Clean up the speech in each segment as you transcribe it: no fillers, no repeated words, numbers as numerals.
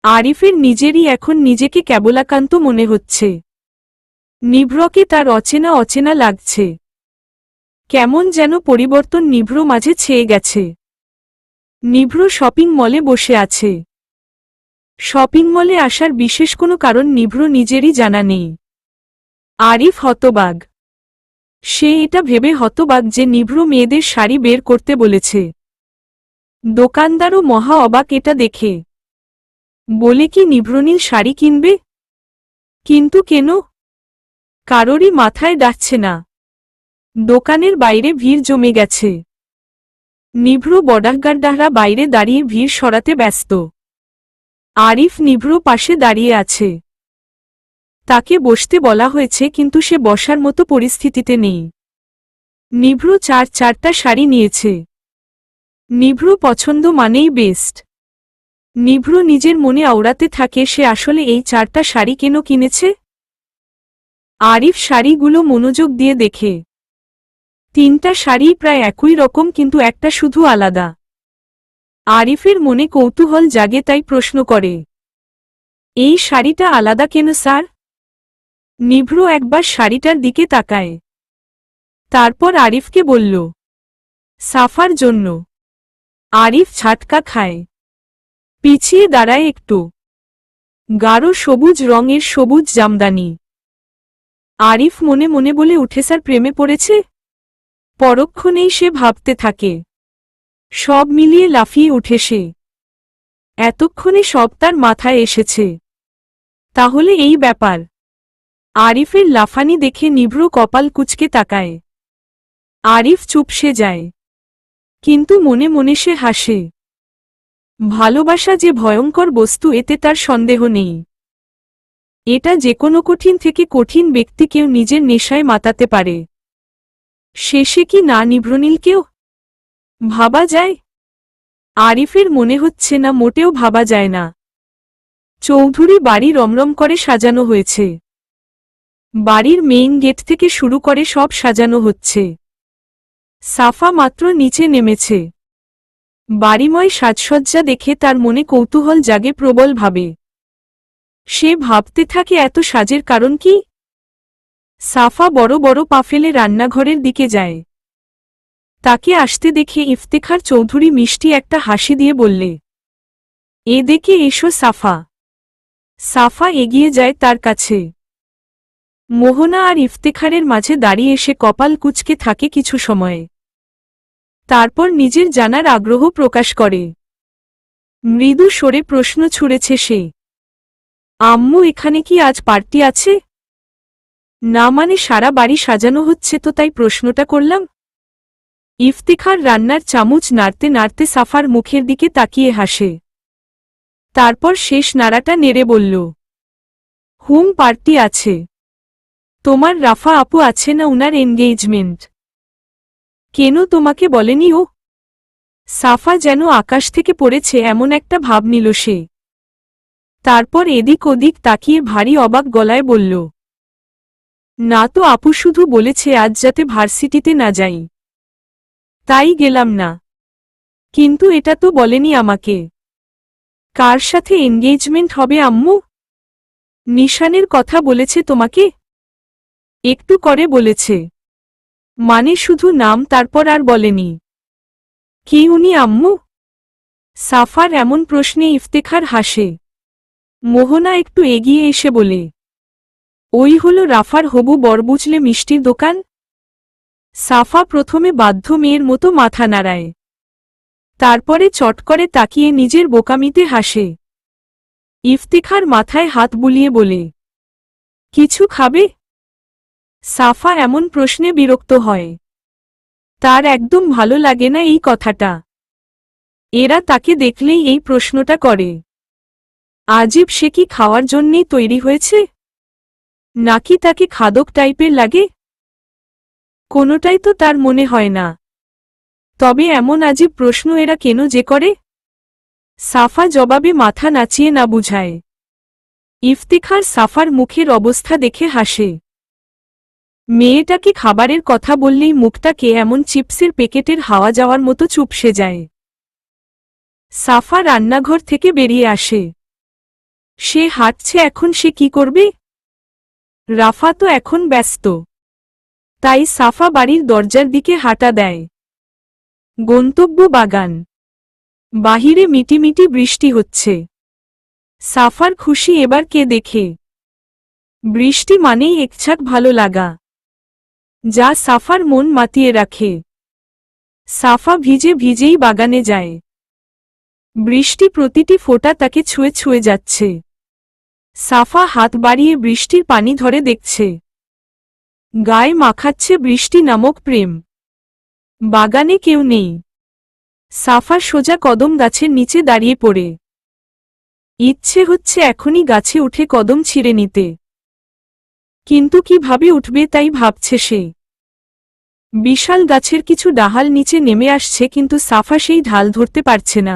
আরিফের নিজেরই এখন নিজেকে কেবলাকান্ত মনে হচ্ছে। নিভ্রকে তার অচেনা অচেনা লাগছে। কেমন যেন পরিবর্তন নিভ্র মাঝে ছেয়ে গেছে। নিভ্র শপিং মলে বসে আছে। শপিং মলে আসার বিশেষ কোনো কারণ নিভ্র নিজেরই জানা নেই। আরিফ হতবাক। সে এটা ভেবে হতবাক যে নিভ্র মেয়েদের শাড়ি বের করতে বলেছে। দোকানদারও মহা অবাক এটা দেখে। বলে কি নিভ্রনীল শাড়ি কিনবে? কিন্তু কেন? কারোরই মাথায় ডাকছে না। দোকানের বাইরে ভিড় জমে গেছে। নিভ্র বডাগার্ডরা বাইরে দাঁড়িয়ে ভিড় সরাতে ব্যস্ত। আরিফ নিভ্র পাশে দাঁড়িয়ে আছে। তাকে বসতে বলা হয়েছে কিন্তু সে বসার মতো পরিস্থিতিতে নেই। নিভ্র চারটা শাড়ি নিয়েছে। নিভ্র পছন্দ মানেই বেস্ট। নিভ্র নিজের মনে আওড়াতে থাকে সে আসলে এই 4টা শাড়ি কেন কিনেছে। আরিফ শাড়িগুলো মনোযোগ দিয়ে দেখে। 3টা শাড়ি প্রায় একই রকম কিন্তু একটা শুধু আলাদা। আরিফের মনে কৌতূহল জাগে তাই প্রশ্ন করে, এই শাড়িটা আলাদা কেন স্যার? নিভ্র একবার শাড়িটার দিকে তাকায়। তারপর আরিফকে বলল, সাফার জন্য। আরিফ ঝাটকা খায়। পিছিয়ে দাঁড়ায় একটু। গাঢ় সবুজ রঙের সবুজ জামদানি। আরিফ মনে মনে বলে উঠে স্যার প্রেমে পড়েছে। পরক্ষণেই সে ভাবতে থাকে। সব মিলিয়ে লাফিয়ে উঠে সে। এতক্ষণে সব তার মাথায় এসেছে। তাহলে এই ব্যাপার। আরিফের লাফানি দেখে নিভ্র কপাল কুঁচকে তাকায়। আরিফ চুপসে যায়। কিন্তু মনে মনে সে হাসে। ভালোবাসা যে ভয়ঙ্কর বস্তু এতে তার সন্দেহ নেই। এটা যে কোনো কঠিন থেকে কঠিন ব্যক্তিকেও নিজের নেশায় মাতাতে পারে। শেষে কি না নিভ্রনীলকেও ভাবা যায়? আরিফের মনে হচ্ছে না, মোটেও ভাবা যায় না। চৌধুরী বাড়ি রমরম করে সাজানো হয়েছে। বাড়ির মেইন গেট থেকে শুরু করে সব সাজানো হচ্ছে। সাফা মাত্র নিচে নেমেছে। বাড়িময় সাজসজ্জা দেখে তার মনে কৌতূহল জাগে প্রবলভাবে। সে ভাবতে থাকে এত সাজের কারণ কি? সাফা বড় বড় পা ফেলে রান্নাঘরের দিকে যায়। তাকে আসতে দেখে ইফতেখার চৌধুরী মিষ্টি একটা হাসি দিয়ে বললে, এ দেখে এসো সাফা। সাফা এগিয়ে যায় তার কাছে। মোহনা আর ইফতেখারের মাঝে দাঁড়িয়ে এসে কপাল কুঁচকে থাকে কিছু সময়। তারপর নিজের জানার আগ্রহ প্রকাশ করে। মৃদু স্বরে প্রশ্ন ছুড়েছে সে, আম্মু এখানে কি আজ পার্টি আছে? না মানে সারা বাড়ি সাজানো হচ্ছে তো তাই প্রশ্নটা করলাম। ইফতেখার রান্নার চামচ নাড়তে নাড়তে সাফার মুখের দিকে তাকিয়ে হাসে। তারপর শেষ নাড়াটা নেড়ে বলল, পার্টি আছে। তোমার রাফা আপু আছে না, উনার এনগেজমেন্ট। কেন তোমাকে বলেনি ও? সাফা যেন আকাশ থেকে পড়েছে এমন একটা ভাব নিল সে। তারপর এদিক ওদিক তাকিয়ে ভারী অবাক গলায় বলল, না তো আপু, শুধু বলেছে আজ যাতে ভার্সিটিতে না যাই, তাই গেলাম না। কিন্তু এটা তো বলেনি আমাকে। কার সাথে এনগেজমেন্ট হবে আম্মু? নিশানের কথা বলেছে তোমাকে? একটু করে বলেছে। মানে শুধু নাম, তারপর আর বলেনি। কি উনি আম্মু? সাফার এমন প্রশ্নে ইফতেখার হাসে। মোহনা একটু এগিয়ে এসে বলে, ওই হলো রাফার হবু বর, বুঝলে মিষ্টির দোকান। সাফা প্রথমে বাধ্য মেয়ের মতো মাথা নাড়ায়। তারপরে চট করে তাকিয়ে নিজের বোকামিতে হাসে। ইফতেখার মাথায় হাত বুলিয়ে বলে, কিছু খাবে? সাফা এমন প্রশ্নে বিরক্ত হয়। তার একদম ভালো লাগে না এই কথাটা। এরা তাকে দেখলেই এই প্রশ্নটা করে। আজীব, সে কি খাওয়ার জন্যেই তৈরি হয়েছে? নাকি তাকে খাদক টাইপের লাগে? কোনোটাই তো তার মনে হয় না। তবে এমন আজীব প্রশ্ন এরা কেন যে করে? সাফা জবাবে মাথা নাচিয়ে না বুঝায়। ইফতেখার সাফার মুখের অবস্থা দেখে হাসে। মেয়েটাকে খাবারের কথা বললেই মুখটাকে এমন চিপসের প্যাকেটের হাওয়া যাওয়ার মতো চুপসে যায়। সাফা রান্নাঘর থেকে বেরিয়ে আসে। সে হাঁটছে, এখন সে কি করবে? রাফা তো এখন ব্যস্ত। তাই সাফা বাড়ির দরজার দিকে হাঁটা দেয়। গন্তব্য বাগান। বাহিরে মিটিমিটি বৃষ্টি হচ্ছে। সাফার খুশি এবার কে দেখে। বৃষ্টি মানেই একছাক ভালো লাগা, যা সাফার মন মাতিয়ে রাখে। সাফা ভিজে ভিজেই বাগানে যায়। বৃষ্টি প্রতিটি ফোঁটা তাকে ছুঁয়ে ছুঁয়ে যাচ্ছে। সাফা হাত বাড়িয়ে বৃষ্টির পানি ধরে দেখছে। গায়ে মাখাচ্ছে বৃষ্টি নামক প্রেম। বাগানে কেউ নেই। সাফা সোজা কদম গাছের নিচে দাঁড়িয়ে পড়ে। ইচ্ছে হচ্ছে এখনই গাছে উঠে কদম ছিঁড়ে নিতে, কিন্তু কিভাবে উঠবে তাই ভাবছে সে। বিশাল গাছের কিছু ডাহাল নিচে নেমে আসছে, কিন্তু সাফা সেই ঢাল ধরতে পারছে না।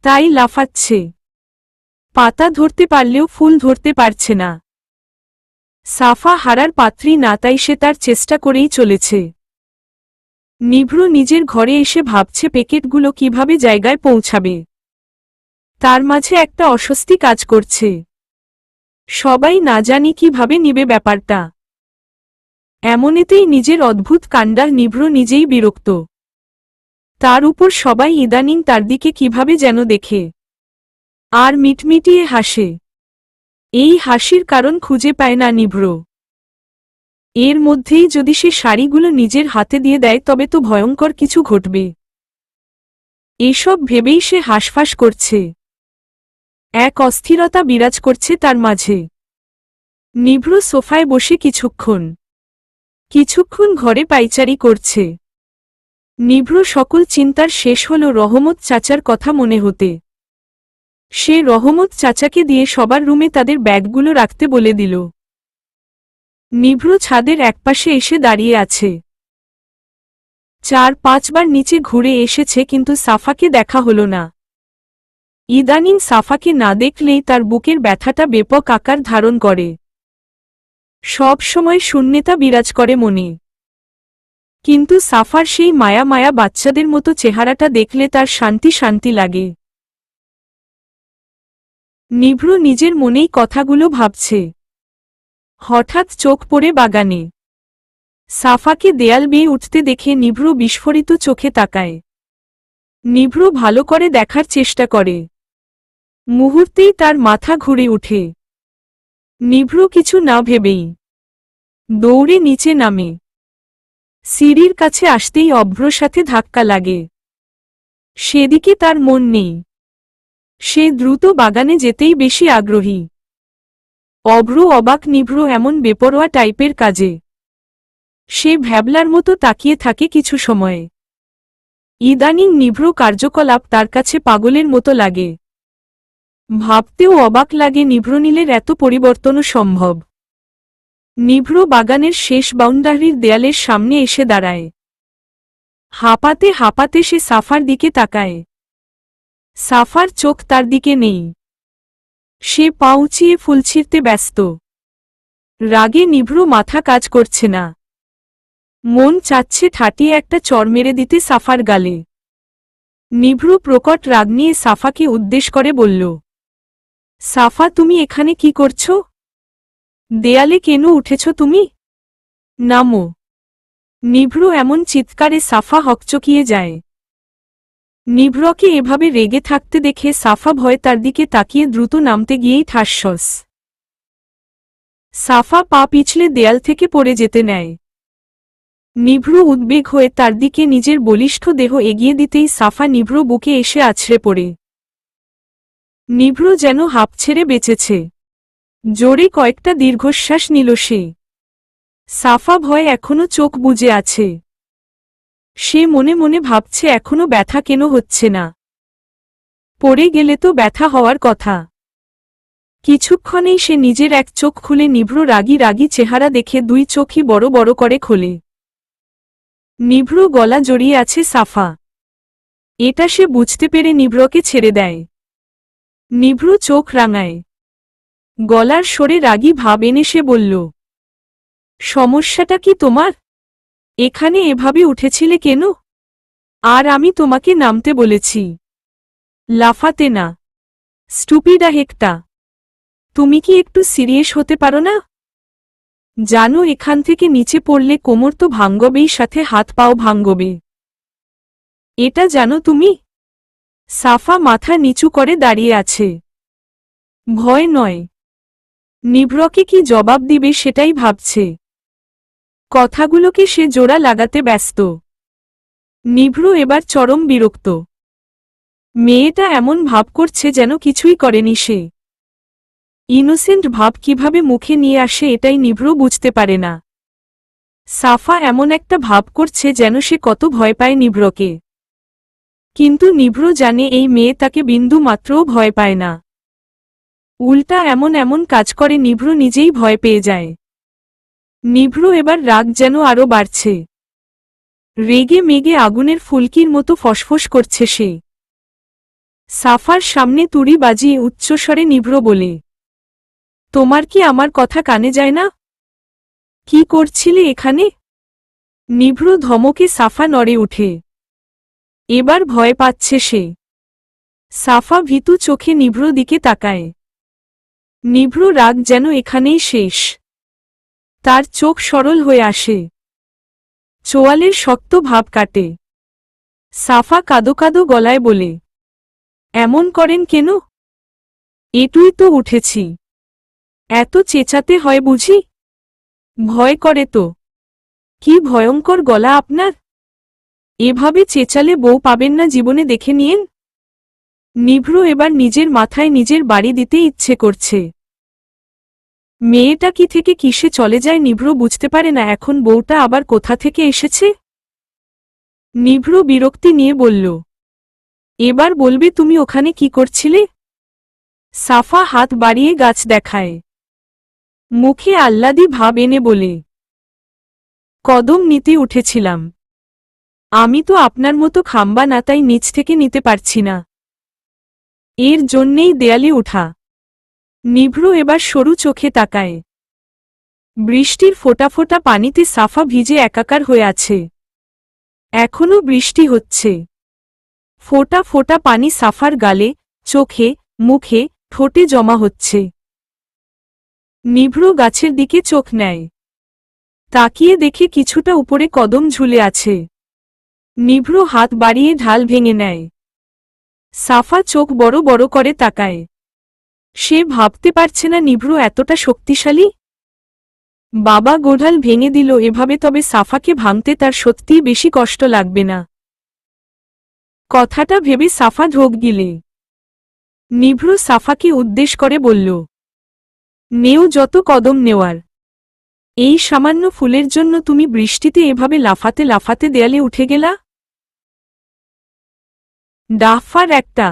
তাই লাফাচ্ছে। পাতা ধরতে পারলেও ফুল ধরতে পারছে না। সাফা হারার পাত্রী না, তাই সে তার চেষ্টা করেই চলেছে। নিভ্র নিজের ঘরে এসে ভাবছে প্যাকেটগুলো কিভাবে জায়গায় পৌঁছাবে। তার মাঝে একটা অস্বস্তি কাজ করছে। সবাই না জানি কিভাবে নিবে ব্যাপারটা। এমনেতেই নিজের অদ্ভুত কাণ্ডার নিভ্র নিজেই বিরক্ত। তার উপর সবাই ইদানিং তার দিকে কিভাবে যেন দেখে আর মিটমিটিয়ে হাসে। এই হাসির কারণ খুঁজে পায় না নিভ্র। এর মধ্যেই যদি সে শাড়িগুলো নিজের হাতে দিয়ে দেয় তবে তো ভয়ঙ্কর কিছু ঘটবে। এসব ভেবেই সে হাঁসফাঁস করছে। এক অস্থিরতা বিরাজ করছে তার মাঝে। নিভ্র সোফায় বসে কিছুক্ষণ ঘরে পাইচারি করছে। নিভ্র সকল চিন্তার শেষ হল রহমত চাচার কথা মনে হতে। সে রহমত চাচাকে দিয়ে সবার রুমে তাদের ব্যাগগুলো রাখতে বলে দিল। নিভ্র ছাদের একপাশে এসে দাঁড়িয়ে আছে। 4-5 বার নিচে ঘুরে এসেছে, কিন্তু সাফাকে দেখা হল না। ইদানিং সাফাকে না দেখলেই তার বুকের ব্যথাটা ব্যাপক আকার ধারণ করে। সব সময় শূন্যতা বিরাজ করে মনে। কিন্তু সাফার সেই মায়া মায়া বাচ্চাদের মতো চেহারাটা দেখলে তার শান্তি শান্তি লাগে। নিভ্র নিজের মনেই কথাগুলো ভাবছে। হঠাৎ চোখ পড়ে বাগানে। সাফাকে দেয়াল বেয়ে উঠতে দেখে নিভ্র বিস্ফোরিত চোখে তাকায়। নিভ্র ভালো করে দেখার চেষ্টা করে। মুহূর্তেই তার মাথা ঘুরে উঠে। নিভ্র কিছু না ভেবেই দৌড়ে নিচে নামে। সিঁড়ির কাছে আসতেই অভ্রর সাথে ধাক্কা লাগে। সেদিকে তার মন নেই। সে দ্রুত বাগানে যেতেই বেশি আগ্রহী। অভ্র অবাক নিভ্র এমন বেপরোয়া টাইপের কাজে। সে ভ্যাবলার মতো তাকিয়ে থাকে কিছু সময়ে। ইদানিং নিভ্র কার্যকলাপ তার কাছে পাগলের মতো লাগে। ভাবতেও অবাক লাগে নিভ্রনীলের এত পরিবর্তনও সম্ভব। নিভ্র বাগানের শেষ বাউন্ডারির দেয়ালের সামনে এসে দাঁড়ায়। হাঁপাতে হাঁপাতে সে সাফার দিকে তাকায়। সাফার চোখ তার দিকে নেই। সে পা উঁচিয়ে ফুল ছিঁড়তে ব্যস্ত। রাগে নিভ্র মাথা কাজ করছে না। মন চাচ্ছে ঠাটিয়ে একটা চড় মেরে দিতে সাফার গালে। নিভ্র প্রকট রাগ নিয়ে সাফাকে উদ্দেশ করে বলল, সাফা, তুমি এখানে কি করছ? দেয়ালে কেন উঠেছ তুমি? নামো। নিভ্র এমন চিৎকারে সাফা হকচকিয়ে যায়। নিভ্রকে এভাবে রেগে থাকতে দেখে সাফা ভয়ে তার দিকে তাকিয়ে দ্রুত নামতে গিয়েই ঠাসস। সাফা পা পিছলে দেয়াল থেকে পড়ে যেতে নেয়। নিভ্র উদ্বেগ হয়ে তার দিকে নিজের বলিষ্ঠ দেহ এগিয়ে দিতেই সাফা নিভ্র বুকে এসে আছড়ে পড়ে। নিভ্র যেন হাঁপ ছেড়ে বেঁচেছে। জোরে কয়েকটা দীর্ঘশ্বাস নিল সে। সাফা ভয় এখনো চোখ বুজে আছে। সে মনে মনে ভাবছে এখনো ব্যথা কেন হচ্ছে না। পড়ে গেলে তো ব্যথা হওয়ার কথা। কিছুক্ষণেই সে নিজের এক চোখ খুলে নিভ্র রাগী রাগী চেহারা দেখে দুই চোখই বড় বড় করে খোলে। নিভ্র গলা জড়িয়ে আছে সাফা। এটা সে বুঝতে পেরে নিভ্রকে ছেড়ে দেয়। নিভ্র চোখ রাঙায়। গলার স্বরে রাগী ভাব এনে সে বলল, সমস্যাটা কি তোমার? এখানে এভাবে উঠেছিলে কেন? আর আমি তোমাকে নামতে বলেছি, লাফাতে না। স্টুপিডা একটা, তুমি কি একটু সিরিয়াস হতে পারো না? জানো এখান থেকে নিচে পড়লে কোমর তো ভাঙ্গবেই, সাথে হাত পাও ভাঙ্গবে। এটা জানো তুমি? সাফা মাথা নিচু করে দাঁড়িয়ে আছে। ভয় নয়। নিভ্রকে কি জবাব দিবে সেটাই ভাবছে। কথাগুলোকে সে জোড়া লাগাতে ব্যস্ত। নিভ্র এবার চরম বিরক্ত। মেয়েটা এমন ভাব করছে যেন কিছুই করেনি সে। ইনোসেন্ট ভাব কিভাবে মুখে নিয়ে আসে এটাই নিভ্র বুঝতে পারে না। সাফা এমন একটা ভাব করছে যেন সে কত ভয় পায় নিভ্রকে। কিন্তু নিভ্র জানে এই মেয়ে তাকে বিন্দু মাত্রও ভয় পায় না। উল্টা এমন এমন কাজ করে নিভ্র নিজেই ভয় পেয়ে যায়। নিভ্র এবার রাগ যেন আরো বাড়ছে। রেগে মেগে আগুনের ফুলকির মতো ফসফস করছে সে। সাফার সামনে তুড়ি বাজিয়ে উচ্চস্বরে নিভ্র বলে, তোমার কি আমার কথা কানে যায় না? কি করছিলে এখানে? নিভ্র ধমকে সাফা নড়ে উঠে। এবার ভয় পাচ্ছে সে। সাফা ভীতু চোখে নিভ্র দিকে তাকায়। নিভ্র রাগ যেন এখানেই শেষ। তার চোখ সরল হয়ে আসে। চোয়ালের শক্ত ভাব কাটে। সাফা কাদো কাদো গলায় বলে, এমন করেন কেন? এটুই তো উঠেছি। এত চেঁচাতে হয় বুঝি? ভয় করে তো। কি ভয়ঙ্কর গলা আপনার! এভাবে চেঁচালে বউ পাবেন না জীবনে, দেখে নিয়েন। নিভ্র এবার নিজের মাথায় নিজের বাড়ি দিতে ইচ্ছে করছে। মেয়েটা কি থেকে কিসে চলে যায় নিভ্র বুঝতে পারে না, এখন বউটা আবার কোথা থেকে এসেছে। নিভ্র বিরক্তি নিয়ে বলল, এবার বলবে তুমি ওখানে কি করছিলে? সাফা হাত বাড়িয়ে গাছ দেখায়। মুখে আহ্লাদী ভাব এনে বলে, কদম নিতে উঠেছিলাম। আমি তো আপনার মতো খাম্বা না, তাই নিচ থেকে নিতে পারছি না। এর জন্যেই দেয়ালে ওঠা। নিভ্র এবার সরু চোখে তাকায়। বৃষ্টির ফোঁটা ফোঁটা পানিতে সাফা ভিজে একাকার হয়ে আছে। এখনো বৃষ্টি হচ্ছে। ফোঁটা ফোঁটা পানি সাফার গালে, চোখে, মুখে, ঠোঁটে জমা হচ্ছে। নিভ্র গাছের দিকে চোখ নেয়। তাকিয়ে দেখে কিছুটা উপরে কদম ঝুলে আছে। নিভ্র হাত বাড়িয়ে ঢাল ভেঙে নেয়। সাফা চোখ বড় বড় করে তাকায়। সে ভাবতে পারছে না নিভ্র এতটা শক্তিশালী। বাবা গোঢাল ভেঙে দিল এভাবে, তবে সাফাকে ভাঙতে তার সত্যিই বেশি কষ্ট লাগবে না। কথাটা ভেবে সাফা ঢোক গিলে। নিভ্র সাফাকে উদ্দেশ করে বলল, নেও যত কদম নেওয়ার। এই সামান্য ফুলের জন্য তুমি বৃষ্টিতে এভাবে লাফাতে লাফাতে দেয়ালে উঠে গেলা? ডাফার একটা।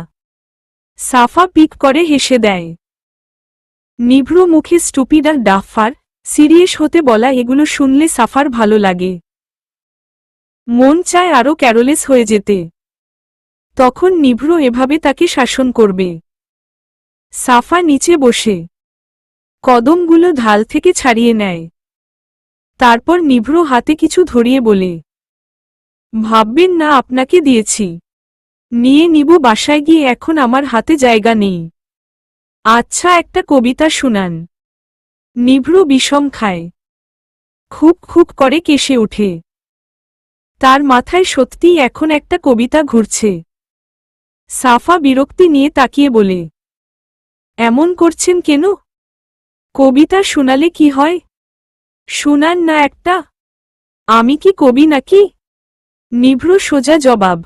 সাফা পিক করে হেসে দেয়। নিভ্র মুখে স্টুপিড আর ডাফার, সিরিয়াস হতে বলা এগুলো শুনলে সাফার ভালো লাগে। মন চায় আরও ক্যারোলেস হয়ে যেতে। তখন নিভ্র এভাবে তাকে শাসন করবে। সাফা নিচে বসে কদমগুলো ঢাল থেকে ছাড়িয়ে নেয়। তারপর নিভ্র হাতে কিছু ধরিয়ে বলে, ভাববেন না আপনাকে দিয়েছি। নিয়ে নিব বাসায় গিয়ে, এখন আমার হাতে জায়গা নেই। আচ্ছা একটা কবিতা শুনান। নিভ্র বিষম খায়। খুব খুব করে কেসে ওঠে। তার মাথায় সত্যিই এখন একটা কবিতা ঘুরছে। সাফা বিরক্তি নিয়ে তাকিয়ে বলে, এমন করছেন কেন? কবিতা শোনালে কি হয়? শুনান না একটা। আমি কি কবি নাকি? নিভ্র সোজা জবাব,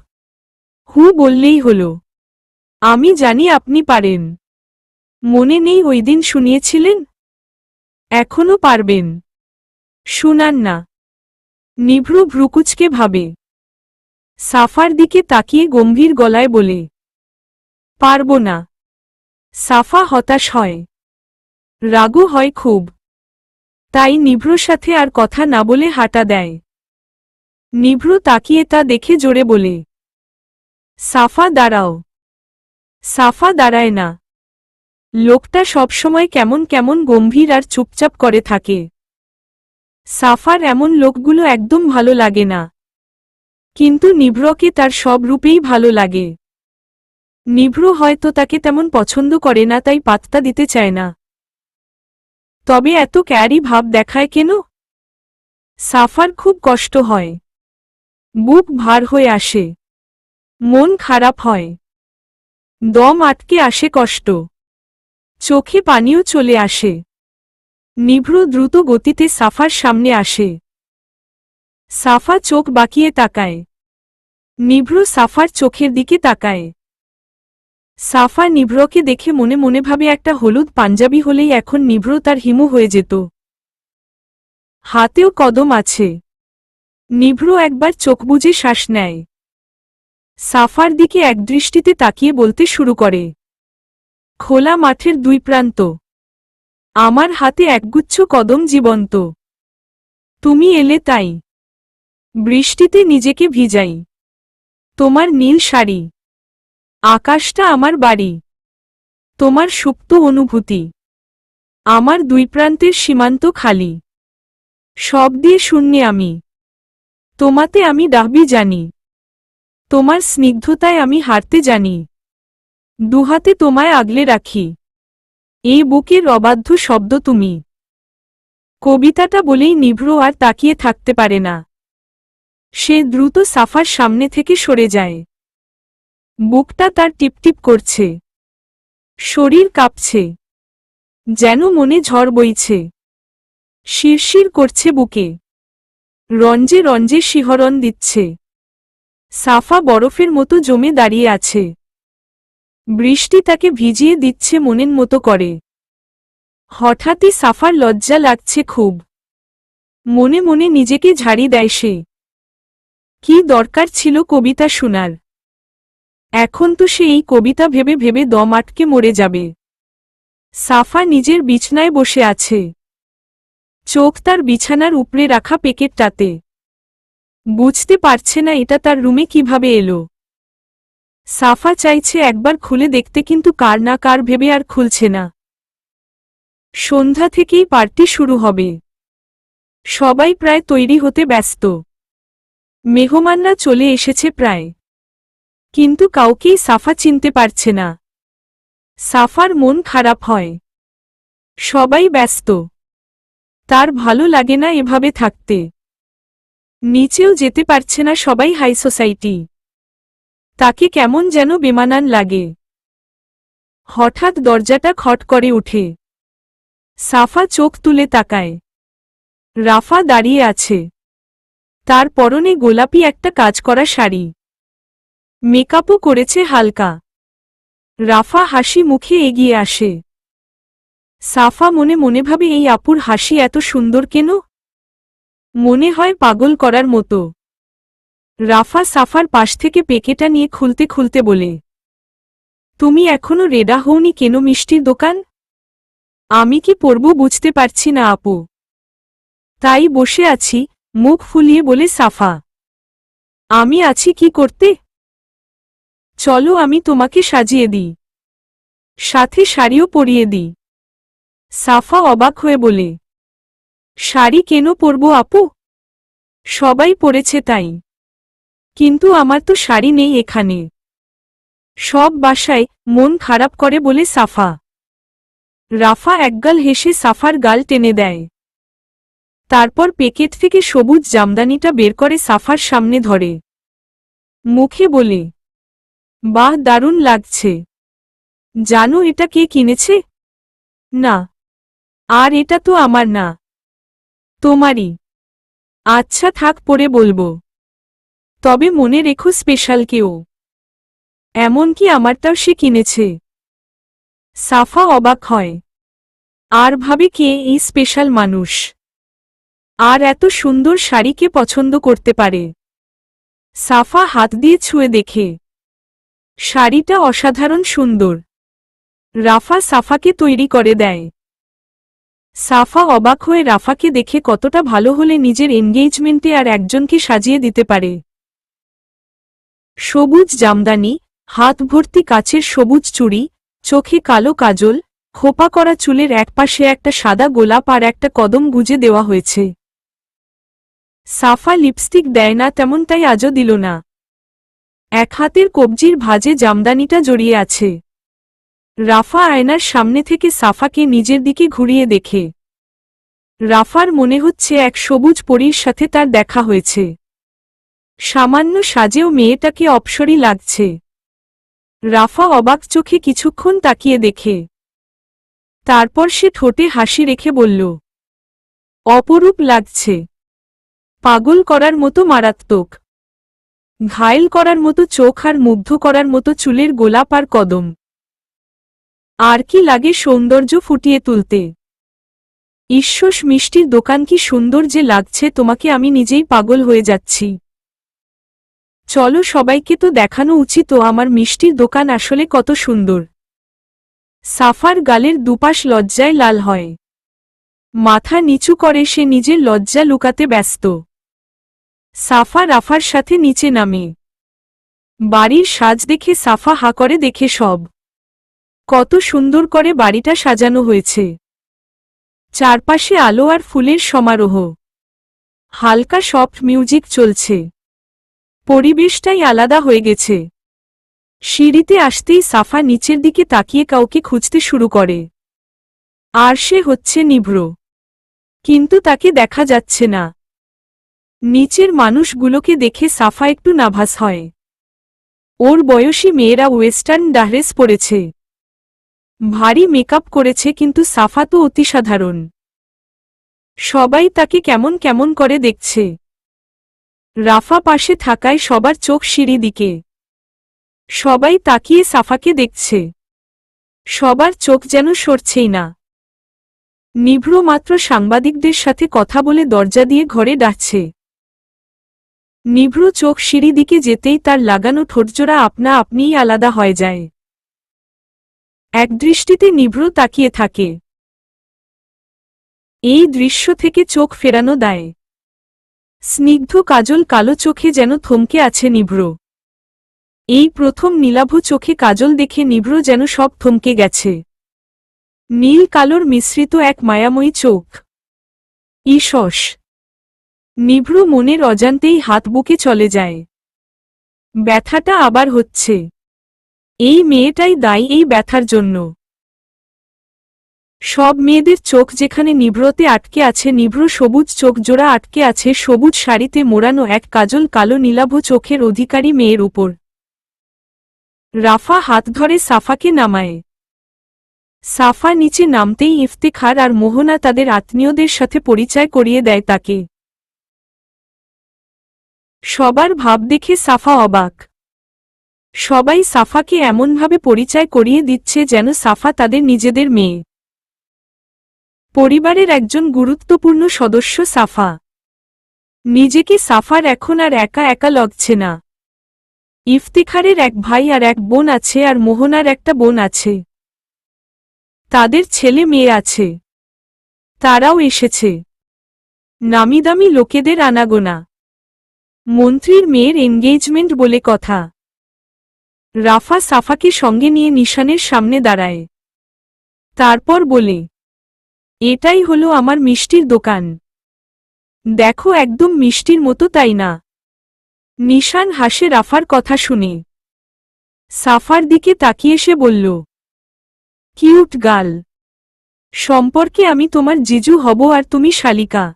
হু বললেই হলো। আমি জানি আপনি পারেন। মনে নেই ওই দিন শুনিয়েছিলেন? এখনো পারবেন। শুনান না। নিভ্র ভ্রুকুচকে ভাবে। সাফার দিকে তাকিয়ে গম্ভীর গলায় বলে, পারব না। সাফা হতাশ হয়। রাগও হয় খুব। তাই নিভ্রর সাথে আর কথা না বলে হাঁটা দেয়। নিভ্র তাকিয়ে তা দেখে জোরে বলে, সাফা দাঁড়াও। সাফা দাঁড়ায় না। লোকটা সবসময় কেমন কেমন গম্ভীর আর চুপচাপ করে থাকে। সাফার এমন লোকগুলো একদম ভালো লাগে না। কিন্তু নিভ্রকে তার সব রূপেই ভালো লাগে। নিভ্র হয়তো তাকে তেমন পছন্দ করে না, তাই পাত্তা দিতে চায় না। তবে এত ক্যারি ভাব দেখায় কেন? সাফার খুব কষ্ট হয়। বুক ভার হয়ে আসে, মন খারাপ হয়, দম আটকে আসে কষ্ট, চোখে পানিও চলে আসে। নিভ্র দ্রুত গতিতে সাফার সামনে আসে। সাফা চোখ বাঁকিয়ে তাকায়। নিভ্র সাফার চোখের দিকে তাকায়। সাফা নিভ্রকে দেখে মনে মনে ভাবে একটা হলুদ পাঞ্জাবি হলেই এখন নিভ্র তার হিমু হয়ে যেত। হাতেও কদম আছে। নিভ্র একবার চোখ বুজে শ্বাস নেয়। সাফার দিকে একদৃষ্টিতে তাকিয়ে বলতে শুরু করে, খোলা মাঠের দুই প্রান্ত, আমার হাতে একগুচ্ছ কদম জীবন্ত। তুমি এলে তাই বৃষ্টিতে নিজেকে ভিজাই। তোমার নীল শাড়ি, আকাশটা আমার বাড়ি। তোমার সুপ্ত অনুভূতি, আমার দুই প্রান্তের সীমান্ত খালি। সব দিয়ে শূন্যে আমি, তোমাতে আমি ডাকবি জানি। তোমার স্নিগ্ধতায় আমি হারতে জানি। দুহাতে তোমায় আগলে রাখি, এই বুকের অবাধ্য শব্দ তুমি। কবিতাটা বলেই নিভ্র আর তাকিয়ে থাকতে পারে না। সে দ্রুত সাফার সামনে থেকে সরে যায়। বুকটা তার টিপটিপ করছে, শরীর কাঁপছে, যেন মনে ঝড় বইছে। শিরশির করছে বুকে, রঞ্জে রঞ্জে শিহরণ দিচ্ছে। সাফা বরফের মতো জমে দাঁড়িয়ে আছে। বৃষ্টি তাকে ভিজিয়ে দিচ্ছে মনের মতো করে। হঠাৎই সাফার লজ্জা লাগছে খুব। মনে মনে নিজেকে ঝাড়ি দেয় সে। কি দরকার ছিল কবিতা শোনার? এখন তো সে এই কবিতা ভেবে ভেবে দম আটকে মরে যাবে। সাফা নিজের বিছনায় বসে আছে, চোখ তার বিছানার উপরে রাখা প্যাকেটটাতে। বুঝতে পারছে না এটা তার রুমে কিভাবে এলো। সাফা চাইছে একবার খুলে দেখতে, কিন্তু কার না কার ভেবে আর খুলছে না। সন্ধ্যা থেকেই পার্টি শুরু হবে। সবাই প্রায় তৈরি হতে ব্যস্ত। মেহমানরা চলে এসেছে প্রায়, কিন্তু কাউকেই সাফা চিনতে পারছে না। সাফার মন খারাপ হয়। সবাই ব্যস্ত, তার ভালো লাগে না এভাবে থাকতে। নিচেও যেতে পারছে না, সবাই হাই সোসাইটি। তাকে কেমন যেন বেমানান লাগে। হঠাৎ দরজাটা খট করে উঠে। সাফা চোখ তুলে তাকায়। রাফা দাঁড়িয়ে আছে, তার পরনে গোলাপি একটা কাজ করা শাড়ি। মেকআপও করেছে হালকা। রাফা হাসি মুখে এগিয়ে আসে। সাফা মনে মনে ভাবে এই আপুর হাসি এত সুন্দর কেন? মনে হয় পাগল করার মতো। রাফা সাফার পাশ থেকে প্যাকেটটা নিয়ে খুলতে খুলতে বলে, তুমি এখনো রেডা হওনি কেন মিষ্টির দোকান? আমি কি পরব বুঝতে পারছি না আপু। তাই বসে আছি, মুখ ফুলিয়ে বলে সাফা। আমি আছি কি করতে? চলো আমি তোমাকে সাজিয়ে দিই, সাথে শাড়িও পরিয়ে দিই। সাফা অবাক হয়ে বলে, শাড়ি কেন পরব আপু? সবাই পরেছে তাই। কিন্তু আমার তো শাড়ি নেই এখানে। সব বাসায়, মন খারাপ করে বলে সাফা। রাফা একগাল হেসে সাফার গাল টেনে দেয়। তারপর প্যাকেট থেকে সবুজ জামদানিটা বের করে সাফার সামনে ধরে। মুখে বলে, বাহ দারুণ লাগছে। জানো এটা কে কিনেছে? না, আর এটা তো আমার না, তোমারই। আচ্ছা থাক পরে বলবো। তবে মনে রেখো স্পেশাল কেউ। এমনকি আমারটাও সে কিনেছে। সাফা অবাক হয়, আর ভাবে কে এই স্পেশাল মানুষ, আর এত সুন্দর শাড়ি কে পছন্দ করতে পারে। সাফা হাত দিয়ে ছুঁয়ে দেখে, শাড়িটা অসাধারণ সুন্দর। রাফা সাফাকে তৈরি করে দেয়। সাফা অবাক হয়ে রাফাকে দেখে কতটা ভালো হলে নিজের এনগেজমেন্টে আর একজনকে সাজিয়ে দিতে পারে। সবুজ জামদানি, হাত ভর্তি কাচের সবুজ চুড়ি, চোখে কালো কাজল, খোপা করা চুলের একপাশে একটা সাদা গোলাপ আর একটা কদম গুজে দেওয়া হয়েছে। সাফা লিপস্টিক দেয় না তেমনটাই আজও দিল না। এক হাতের কবজির ভাঁজে জামদানিটা জড়িয়ে আছে। রাফা আয়নার সামনে থেকে সাফাকে নিজের দিকে ঘুরিয়ে দেখে। রাফার মনে হচ্ছে এক সবুজ পরীর সাথে তার দেখা হয়েছে। সামান্য সাজেও মেয়েটাকে অপসরী লাগছে। রাফা অবাক চোখে কিছুক্ষণ তাকিয়ে দেখে। তারপর সে ঠোঁটে হাসি রেখে বলল, অপরূপ লাগছে। পাগল করার মতো মারাত্মক। ঘায়েল করার মতো চোখ আর মুগ্ধ করার মতো চুলের গোলাপ আর কদম। আর কি লাগে সৌন্দর্য ফুটিয়ে তুলতে। ঈশ্বস, মিষ্টির দোকান কি সুন্দর যে লাগছে তোমাকে, আমি নিজেই পাগল হয়ে যাচ্ছি। চলো সবাইকে তো দেখানো উচিত আমার মিষ্টির দোকান আসলে কত সুন্দর। সাফার গালের দুপাশ লজ্জায় লাল হয়। মাথা নিচু করে সে নিজের লজ্জা লুকাতে ব্যস্ত। সাফা রাফার সাথে নিচে নামে। বাড়ির সাজ দেখে সাফা হা করে দেখে সব। কত সুন্দর করে বাড়িটা সাজানো হয়েছে। চারপাশে আলো আর ফুলের সমারোহ। হালকা সফট মিউজিক চলছে। পরিবেশটাই আলাদা হয়ে গেছে। সিঁড়িতে আসতেই সাফা নিচের দিকে তাকিয়ে কাউকে খুঁজতে শুরু করে। আর সে হচ্ছে নিভ্র। কিন্তু তাকে দেখা যাচ্ছে না। নিচের মানুষগুলোকে দেখে সাফা একটু নার্ভাস হয়। ওর বয়সী মেয়েরা ওয়েস্টার্ন ড্রেস পরেছে, ভারী মেকআপ করেছে, কিন্তু সাফা তো অতি সাধারণ। সবাই তাকে কেমন কেমন করে দেখছে। রাফা পাশে থাকায় সবার চোখ সিঁড়ি দিকে। সবাই তাকিয়ে সাফাকে দেখছে। সবার চোখ যেন সরছেই না। নিভ্র মাত্র সাংবাদিকদের সাথে কথা বলে দরজা দিয়ে ঘরে ডাকছে। নিভ্র চোখ সিঁড়ি দিকে যেতেই তার লাগানো ঠোঁটজোড়া আপনা আপনিই আলাদা হয়ে যায়। একদৃষ্টিতে নিভ্র তাকিয়ে থাকে। এই দৃশ্য থেকে চোখ ফেরানো দেয়। স্নিগ্ধ কাজল কালো চোখে যেন থমকে আছে নিভ্র। এই প্রথম নীলাভ চোখে কাজল দেখে নিভ্র যেন সব থমকে গেছে। নীল কালোর মিশ্রিত এক মায়াময়ী চোখ। ঈষস। নিভ্র মনের অজান্তেই হাত বুকে চলে যায়। ব্যথাটা আবার হচ্ছে। এই মেয়েটাই দায়ী এই ব্যথার জন্য। সব মেয়েদের চোখ যেখানে নিভ্রতে আটকে আছে, নিভ্র সবুজ চোখ জোড়া আটকে আছে সবুজ শাড়িতে মোড়ানো এক কাজল কালো নীলাভ চোখের অধিকারী মেয়ের উপর। রাফা হাত ধরে সাফাকে নামায়। সাফা নিচে নামতেই ইফতেখার আর মোহনা তাদের আত্মীয়দের সাথে পরিচয় করিয়ে দেয় তাকে। সবার ভাব দেখে সাফা অবাক। সবাই সাফাকে এমনভাবে পরিচয় করিয়ে দিচ্ছে যেন সাফা তাদের নিজেদের মেয়ে। পরিবারের একজন গুরুত্বপূর্ণ সদস্য সাফা। নিজেকে সাফার এখন আর একা একা লাগছে না। ইফতেখারের এক ভাই আর এক বোন আছে, আর মোহনার একটা বোন আছে। তাদের ছেলে মেয়ে আছে। তারাও এসেছে। নামিদামি লোকেদের আনাগোনা। মন্ত্রীর মেয়ের এনগেজমেন্ট বলে কথা। রাফা সাফাকে সঙ্গে নিয়ে নিশানের সামনে দাঁড়ায়। তারপর বলে, এটাই হলো আমার মিষ্টির দোকান। দেখো, একদম মিষ্টির মতো, তাই না? নিশান হাসে রাফার কথা শুনে। সাফার দিকে তাকিয়ে সে বলল, কিউট গার্ল। সম্পর্কে আমি তোমার জিজু হব আর তুমি শালিকা।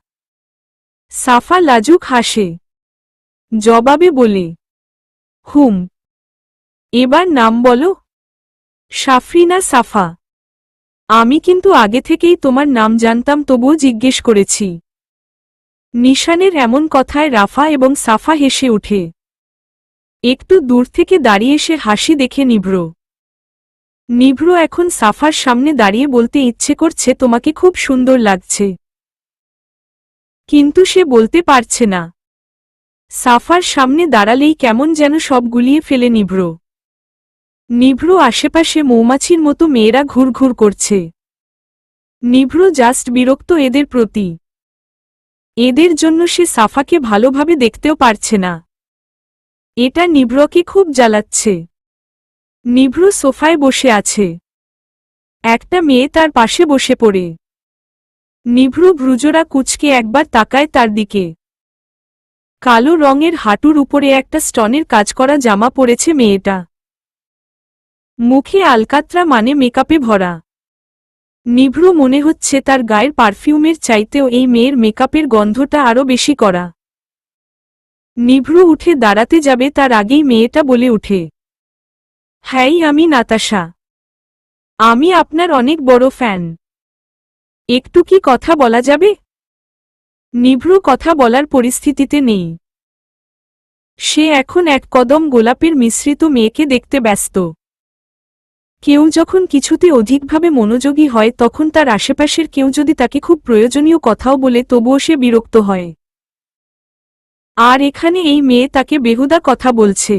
সাফা লাজুক হাসে। জবাবে বলে, হুম। এবার নাম বলো। সাফরিনা সাফা। আমি কিন্তু আগে থেকেই তোমার নাম জানতাম, তবুও জিজ্ঞেস করেছি। নিশানের এমন কথায় রাফা এবং সাফা হেসে ওঠে। একটু দূর থেকে দাঁড়িয়ে সে হাসি দেখে নিভ্র এখন সাফার সামনে দাঁড়িয়ে বলতে ইচ্ছে করছে, তোমাকে খুব সুন্দর লাগছে। কিন্তু সে বলতে পারছে না। সাফার সামনে দাঁড়ালেই কেমন যেন সব গুলিয়ে ফেলে নিভ্র আশেপাশে মৌমাছির মতো মেয়েরা ঘুরঘুর করছে। নিভ্র জাস্ট বিরক্ত এদের প্রতি। এদের জন্য সে সাফাকে ভালোভাবে দেখতেও পারছে না। এটা নিভ্রকে খুব জ্বালাচ্ছে। নিভ্র সোফায় বসে আছে। একটা মেয়ে তার পাশে বসে পড়ে। নিভ্র ভ্রুজোড়া কুঁচকে একবার তাকায় তার দিকে। কালো রঙের হাঁটুর উপরে একটা স্টোনের কাজ করা জামা পরেছে মেয়েটা। মুখে আলকাতরা মানে মেকআপে ভরা। নিভ্র মনে হচ্ছে তার গায়ের পারফিউমের চাইতেও এই মেয়ের মেকআপের গন্ধটা আরও বেশি করা। নিভ্র উঠে দাঁড়াতে যাবে তার আগেই মেয়েটা বলে উঠে, হ্যাঁ আমি নাতাশা। আমি আপনার অনেক বড় ফ্যান। একটু কি কথা বলা যাবে? নিভ্র কথা বলার পরিস্থিতিতে নেই। সে এখন এক কদম গোলাপের মিশ্রিত মেয়েকে দেখতে ব্যস্ত। কেউ যখন কিছুতে অধিকভাবে মনোযোগী হয় তখন তার আশেপাশের কেউ যদি তাকে খুব প্রয়োজনীয় কথাও বলে তবুও সে বিরক্ত হয়। আর এখানে এই মেয়ে তাকে বেহুদা কথা বলছে।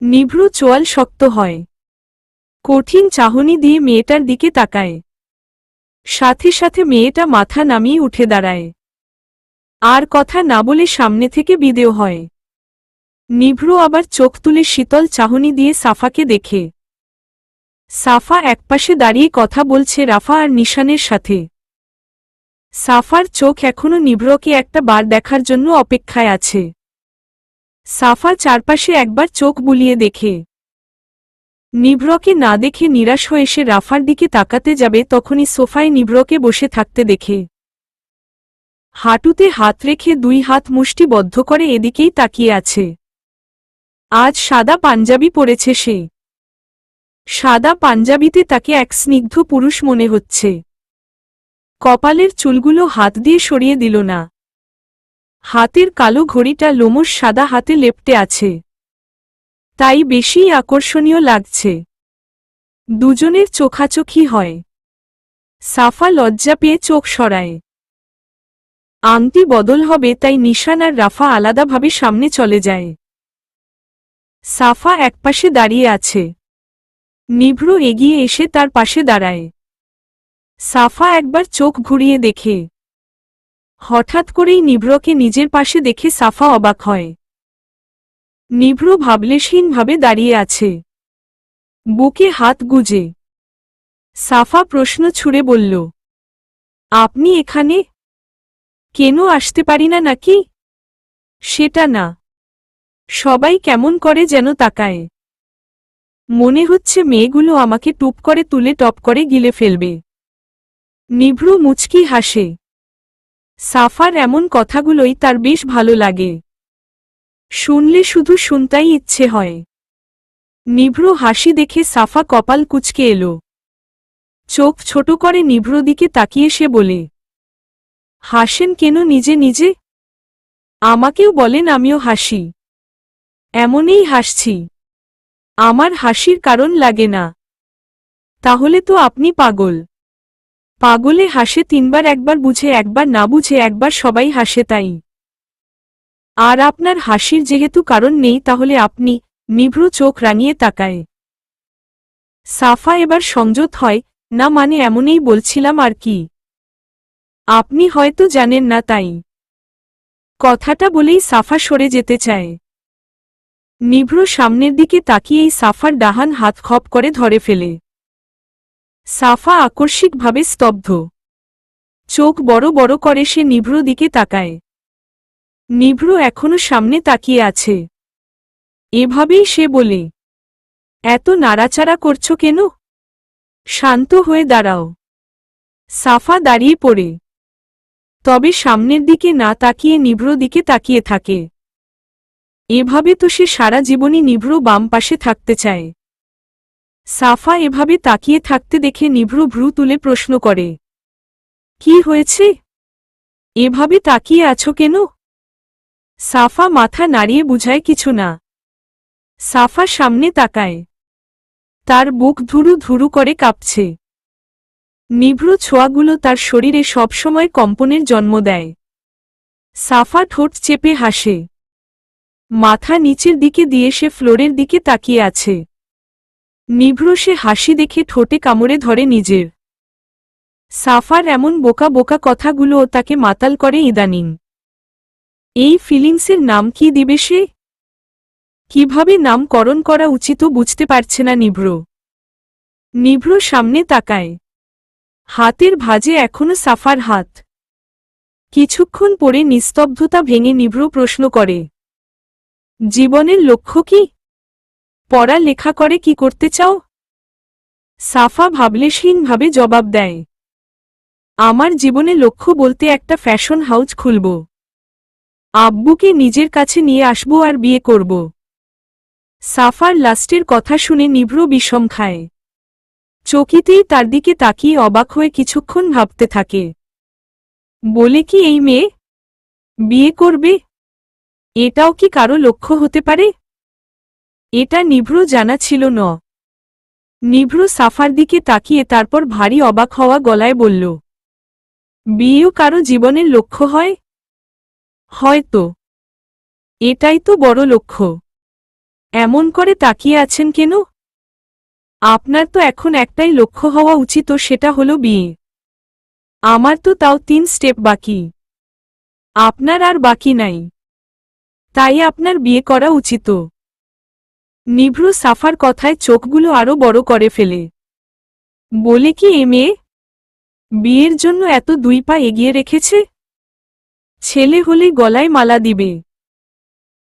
নিভ্র চোয়াল শক্ত হয়। কঠিন চাহনি দিয়ে মেয়েটার দিকে তাকায়। সাথে সাথে মেয়েটা মাথা নামিয়ে উঠে দাঁড়ায়। আর কথা না বলে সামনে থেকে বিদেয় হয়। নিভ্র আবার চোখ তুলে শীতল চাহনি দিয়ে সাফাকে দেখে। সাফা একপাশে দাঁড়িয়ে কথা বলছে রাফা আর নিশানের সাথে। সাফার চোখ এখনো নিভ্রকে একটা বার দেখার জন্য অপেক্ষায় আছে। সাফা চারপাশে একবার চোখ বুলিয়ে দেখে। নিভ্রকে না দেখে নিরাশ হয়ে সে রাফার দিকে তাকাতে যাবে তখনই সোফায় নিভ্রকে বসে থাকতে দেখে। হাঁটুতে হাত রেখে দুই হাত মুষ্টিবদ্ধ করে এদিকেই তাকিয়ে আছে। আজ সাদা পাঞ্জাবি পরেছে সে। সাদা পাঞ্জাবিতে তাকে এক স্নিগ্ধ পুরুষ মনে হচ্ছে। কপালের চুলগুলো হাত দিয়ে সরিয়ে দিল না। হাতের কালো ঘড়িটা লোমশ সাদা হাতে লেপ্টে আছে। তাই বেশিই আকর্ষণীয় লাগছে। দুজনের চোখাচোখি হয়। সাফা লজ্জা পেয়ে চোখ সরায়। আংটি বদল হবে তাই নিশান আর রাফা আলাদাভাবে সামনে চলে যায়। সাফা একপাশে দাঁড়িয়ে আছে। নিভ্র এগিয়ে এসে তার পাশে দাঁড়ায়। সাফা একবার চোখ ঘুরিয়ে দেখে। হঠাৎ করেই নিভ্রকে নিজের পাশে দেখে সাফা অবাক হয়। নিভ্র ভাবলেশহীনভাবে দাঁড়িয়ে আছে, বুকে হাত গুজে। সাফা প্রশ্ন ছুড়ে বলল, আপনি এখানে? কেন আসতে পারি না নাকি? সেটা না। সবাই কেমন করে যেন তাকায়। মনে হচ্ছে মেয়েগুলো আমাকে টুপ করে তুলে টপ করে গিলে ফেলবে। নিভ্র মুচকি হাসে। সাফার এমন কথাগুলোই তার বেশ ভালো লাগে। শুনলে শুধু শুনতেই ইচ্ছে হয়। নিভ্র হাসি দেখে সাফা কপাল কুঁচকে এলো। চোখ ছোট করে নিভ্র দিকে তাকিয়ে সে বলে, হাসেন কেন নিজে নিজে? আমাকেও বলেন আমিও হাসি। এমনই হাসছি। আমার হাসির কারণ লাগে না। তাহলে তো আপনি পাগল। পাগলে হাসে তিনবার, একবার বুঝে একবার না বুঝে একবার সবাই হাসে তাই। আর আপনার হাসির যেহেতু কারণ নেই তাহলে আপনি? নিভ্র চোখ রাঙিয়ে তাকায়। সাফা এবার সংযত হয়, না মানে এমনই বলছিলাম আর কি। আপনি হয়তো জানেন না তাই। কথাটা বলেই সাফা সরে যেতে চায়। নিভ্র সামনের দিকে তাকিয়েই সাফার ডাহান হাত খপ করে ধরে ফেলে। সাফা আকস্মিকভাবে স্তব্ধ। চোখ বড় বড় করে সে নিভ্র দিকে তাকায়। নিভ্র এখনো সামনে তাকিয়ে আছে। এভাবেই সে বলে, এত নাড়াচাড়া করছো কেন? শান্ত হয়ে দাঁড়াও। সাফা দাঁড়িয়ে পড়ে। তবে সামনের দিকে না তাকিয়ে নিভ্র দিকে তাকিয়ে থাকে। এভাবে তো সে সারা জীবনই নিভ্র বাম পাশে থাকতে চায়। সাফা এভাবে তাকিয়ে থাকতে দেখে নিভ্র ভ্রু তুলে প্রশ্ন করে, কি হয়েছে? এভাবে তাকিয়ে আছো কেন? সাফা মাথা নাড়িয়ে বুঝায় কিছু না। সাফা সামনে তাকায়। তার বুক ধুরু ধুরু করে কাঁপছে। নিভ্র ছোঁয়াগুলো তার শরীরে সবসময় কম্পনের জন্ম দেয়। সাফা ঠোঁট চেপে হাসে। মাথা নিচের দিকে দিয়ে সে ফ্লোরের দিকে তাকিয়ে আছে। নিভ্র সে হাসি দেখে ঠোঁটে কামড়ে ধরে নিজের। সাফার এমন বোকা বোকা কথাগুলোও তাকে মাতাল করে ইদানিং। এই ফিলিংসের নাম কি দিবে সে? কিভাবে নামকরণ করা উচিত বুঝতে পারছে না নিভ্র। নিভ্র সামনে তাকায়। হাতের ভাঁজে এখনো সাফার হাত। কিছুক্ষণ পরে নিস্তব্ধতা ভেঙে নিভ্র প্রশ্ন করে, জীবনের লক্ষ্য কি? পড়া লেখা করে কি করতে চাও? সাফা ভাবলেশহীনভাবে জবাব দেয়, আমার জীবনে লক্ষ্য বলতে একটা ফ্যাশন হাউস খুলব, আব্বুকে নিজের কাছে নিয়ে আসব আর বিয়ে করব। সাফার লাস্টের কথা শুনে নিভ্র বিষম খায়। চকিতেই তার দিকে তাকিয়ে অবাক হয়ে কিছুক্ষণ ভাবতে থাকে। বলে কি এই মেয়ে বিয়ে করবে? এটাও কি কারো লক্ষ্য হতে পারে? এটা নিভ্র জানা ছিল না। নিভ্র সাফার দিকে তাকিয়ে তারপর ভারী অবাক হওয়া গলায় বলল, বিয়েও কারো জীবনের লক্ষ্য হয়? হয়তো। এটাই তো বড় লক্ষ্য। এমন করে তাকিয়ে আছেন কেন? আপনার তো এখন একটাই লক্ষ্য হওয়া উচিত, সেটা হলো বিয়ে। আমার তো তাও 3 স্টেপ বাকি। আপনার আর বাকি নাই, তাই আপনার বিয়ে করা উচিত। নিভ্র সাফার কথায় চোখগুলো আরো বড় করে ফেলে। বলে কি এ মেয়ে বিয়ের জন্য এত 2 পা এগিয়ে রেখেছে? ছেলে হলেই গলায় মালা দিবে।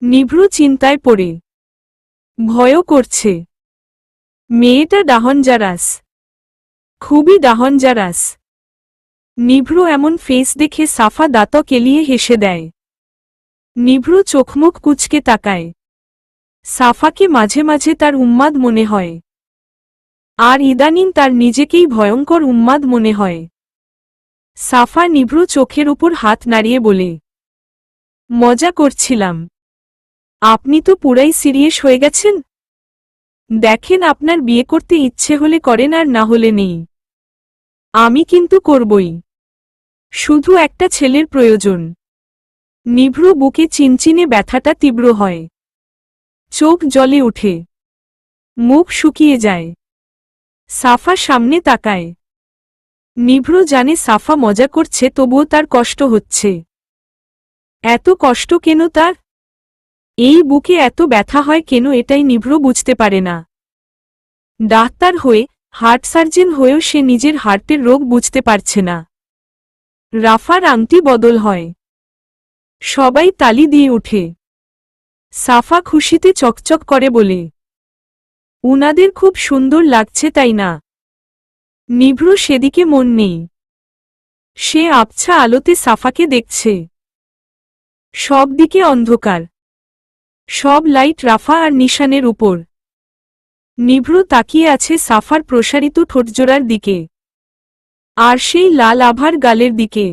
নিভ্র চিন্তায় পড়ে, ভয়ও করছে। মেয়েটা ডাহনজারাস, খুবই ডাহনজারাস। নিভ্র এমন ফেস দেখে সাফা দাঁত কেলিয়ে হেসে দেয়। নিভ্র চোখমুখ কুঁচকে তাকায়। সাফাকে মাঝে মাঝে তার উন্মাদ মনে হয়, আর ইদানিং তার নিজেকেই ভয়ঙ্কর উন্মাদ মনে হয়। সাফা নিভ্র চোখের উপর হাত নাড়িয়ে বলে, মজা করছিলাম। আপনি তো পুরাই সিরিয়াস হয়ে গেছেন। দেখেন, আপনার বিয়ে করতে ইচ্ছে হলে করেন আর না হলে নেই। আমি কিন্তু করবই। শুধু একটা ছেলের প্রয়োজন। নিভ্র বুকে চিনচিনে ব্যথাটা তীব্র হয়। চোখ জ্বলে ওঠে, মুখ শুকিয়ে যায়। সাফা সামনে তাকায়। নিভ্র জানে সাফা মজা করছে, তবুও তার কষ্ট হচ্ছে। এত কষ্ট কেন তার? এই বুকে এত ব্যথা হয় কেন, এটাই নিভ্র বুঝতে পারে না। ডাক্তার হয়ে, হার্ট সার্জন হয়েও সে নিজের হার্টের রোগ বুঝতে পারছে না। রাফার আংটি বদল হয়। সবাই তালি দিয়ে ওঠে। সাফা খুশিতে চকচক করে বলে, উনাদের খুব সুন্দর লাগছে তাই না? নিভ্র সেদিকে মন নেই। সে আবছা আলোতে সাফাকে দেখছে। সব দিকে অন্ধকার। সব লাইট রাফা আর নিশানের উপর। নিভ্র তাকিয়ে আছে সাফার প্রসারিত ঠোঁটজোড়ার দিকে, আর সেই লাল আভার গালের দিকে।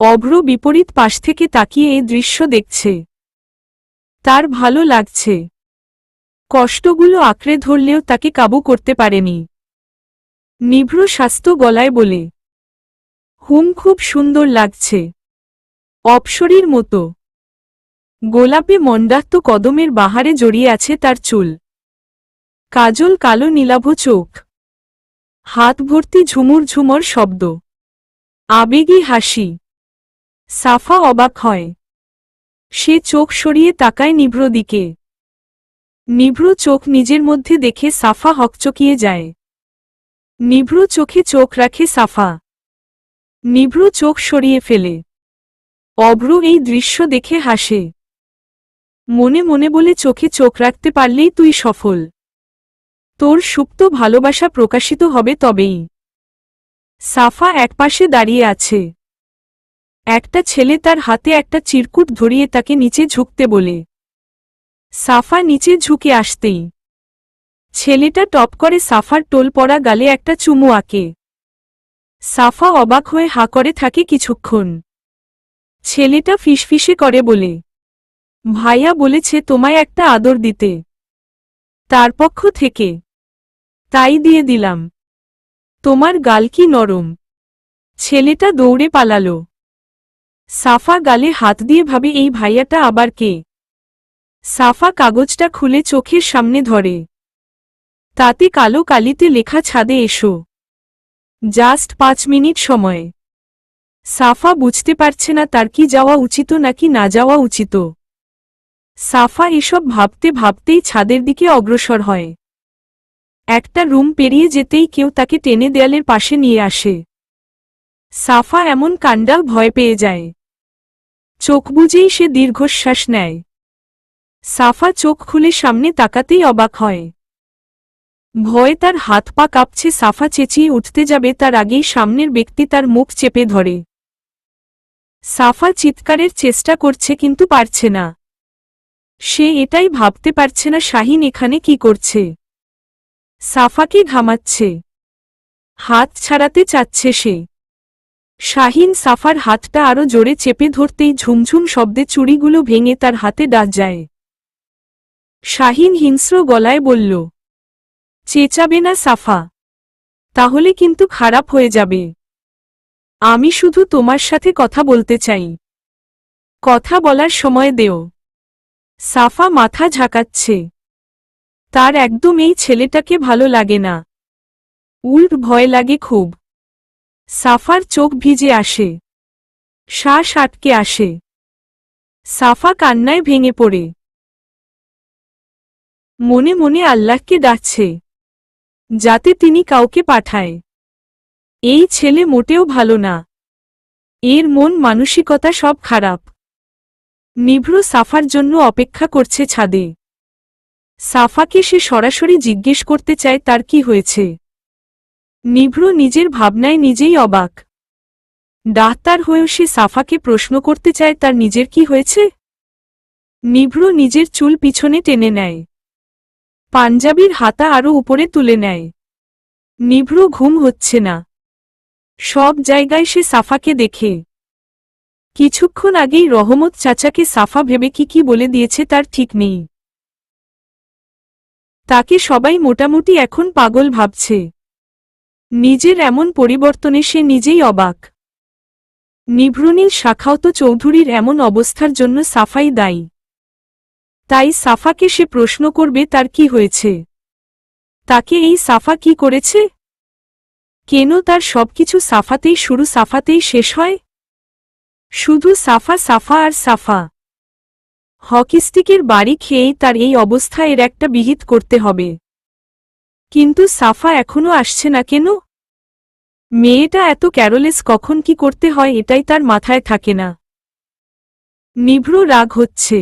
অভ্র বিপরীত পাশ থেকে তাকিয়ে এই দৃশ্য দেখছে। তার ভালো লাগছে। কষ্টগুলো আঁকড়ে ধরলেও তাকে কাবু করতে পারেনি। নিভ্র স্বাস্থ্য গলায় বলে, খুব সুন্দর লাগছে। অপসরীর মতো। গোলাপে মন্দাক্ত কদমের বাহারে জড়িয়ে আছে তার চুল। কাজল কালো নীলাভ চোখ। হাত ভর্তি ঝুমুর ঝুমর শব্দ। আবেগী হাসি। সাফা অবাক হয়। সে চোখ সরিয়ে তাকায় নিভ্র দিকে। নিভ্র চোখ নিজের মধ্যে দেখে সাফা হকচকিয়ে যায়। নিভ্র চোখে চোখ রাখে সাফা। নিভ্র চোখ সরিয়ে ফেলে। অভ্র এই দৃশ্য দেখে হাসে। মনে মনে বলে, চোখে চোখ রাখতে পারলেই তুই সফল। তোর সুপ্ত ভালোবাসা প্রকাশিত হবে তবেই। সাফা একপাশে দাঁড়িয়ে আছে। একটা ছেলে তার হাতে একটা চিরকুট ধরিয়ে তাকে নিচে ঝুঁকতে বলে। সাফা নিচে ঝুঁকে আসতেই ছেলেটা টপ করে সাফার টোল পড়া গালে একটা চুমু আঁকে। সাফা অবাক হয়ে হা করে থাকে কিছুক্ষণ। ছেলেটা ফিসফিসে করে বলে, ভাইয়া বলেছে তোমায় একটা আদর দিতে, তার পক্ষ থেকে। তাই দিয়ে দিলাম। তোমার গাল কি নরম। ছেলেটা দৌড়ে পালালো। সাফা গালে হাত দিয়ে ভাবে, এই ভাইয়াটা আবার কে? সাফা কাগজটা খুলে চোখের সামনে ধরে। তাতে কালো কালিতে লেখা, ছাদে এসো। জাস্ট 5 মিনিট সময়। সাফা বুঝতে পারছে না তার কি যাওয়া উচিত নাকি না যাওয়া উচিত। সাফা এসব ভাবতে ভাবতেই ছাদের দিকে অগ্রসর হয়। একটা রুম পেরিয়ে যেতেই কেউ তাকে টেনে দেয়ালের পাশে নিয়ে আসে। সাফা এমন কাণ্ডা ভয় পেয়ে যায়। চোখ বুজেই সে দীর্ঘশ্বাস নেয়। সাফা চোখ খুলে সামনে তাকাতেই অবাক হয়। ভয়ে তার হাত পা কাঁপছে। সাফা চেঁচিয়ে উঠতে যাবে, তার আগেই সামনের ব্যক্তি তার মুখ চেপে ধরে। সাফা চিৎকারের চেষ্টা করছে কিন্তু পারছে না। সে এটাই ভাবতে পারছে না শাহিন এখানে কি করছে। সাফাকে ঘামাচ্ছে, হাত ছাড়াতে চাচ্ছে সে। শাহিন সাফার হাতটা আরো জোরে চেপে ধরতেই ঝুমঝুম শব্দে চুড়িগুলো ভেঙে তার হাতে ডাক যায়। শাহিন হিংস্র গলায় বলল, চেঁচাবে না সাফা, তাহলে কিন্তু খারাপ হয়ে যাবে। আমি শুধু তোমার সাথে কথা বলতে চাই, কথা বলার সময় দেও। সাফা মাথা ঝাঁকাচ্ছে। তার একদম এই ছেলেটাকে ভালো লাগে না, উল্ট ভয় লাগে খুব। সাফার চোখ ভিজে আসে, শ্বাস আটকে আসে। সাফা কান্নায় ভেঙে পড়ে মনে মনে আল্লাহকে ডাকছে যাতে তিনি কাউকে পাঠায়। এই ছেলে মোটেও ভালো না, এর মন মানসিকতা সব খারাপ। নিভ্র সাফার জন্য অপেক্ষা করছে ছাদে। সাফাকে সে সরাসরি জিজ্ঞেস করতে চায় তার কি হয়েছে। নিভ্র নিজের ভাবনায় নিজেই অবাক। ডাক্তার হয়েও সে সাফাকে প্রশ্ন করতে চায় তার নিজের কি হয়েছে। নিভ্র নিজের চুল পিছনে টেনে নেয়, পাঞ্জাবির হাতা আরো উপরে তুলে নেয়। নিভ্র ঘুম হচ্ছে না, সব জায়গায় সে সাফাকে দেখে। কিছুক্ষণ আগেই রহমত চাচাকে সাফা ভেবে কি বলে দিয়েছে তার ঠিক নেই। তাকে সবাই মোটামুটি এখন পাগল ভাবছে। নিজের এমন পরিবর্তনে সে নিজেই অবাক। নিভ্রনীল শাখাওত চৌধুরীর এমন অবস্থার জন্য সাফাই দায়ী। তাই সাফাকে সে প্রশ্ন করবে তার কি হয়েছে, তাকে এই সাফা কি করেছে, কেন তার সবকিছু সাফাতেই শুরু সাফাতেই শেষ হয়। শুধু সাফা সাফা আর সাফা। হকিস্টিকের বাড়ি খেয়েই তার এই অবস্থা, এর একটা বিহিত করতে হবে। কিন্তু সাফা এখনো আসছে না কেন। মেয়েটা এত ক্যারোলেস, কখন কি করতে হয় এটাই তার মাথায় থাকে না। নিভ্র রাগ হচ্ছে।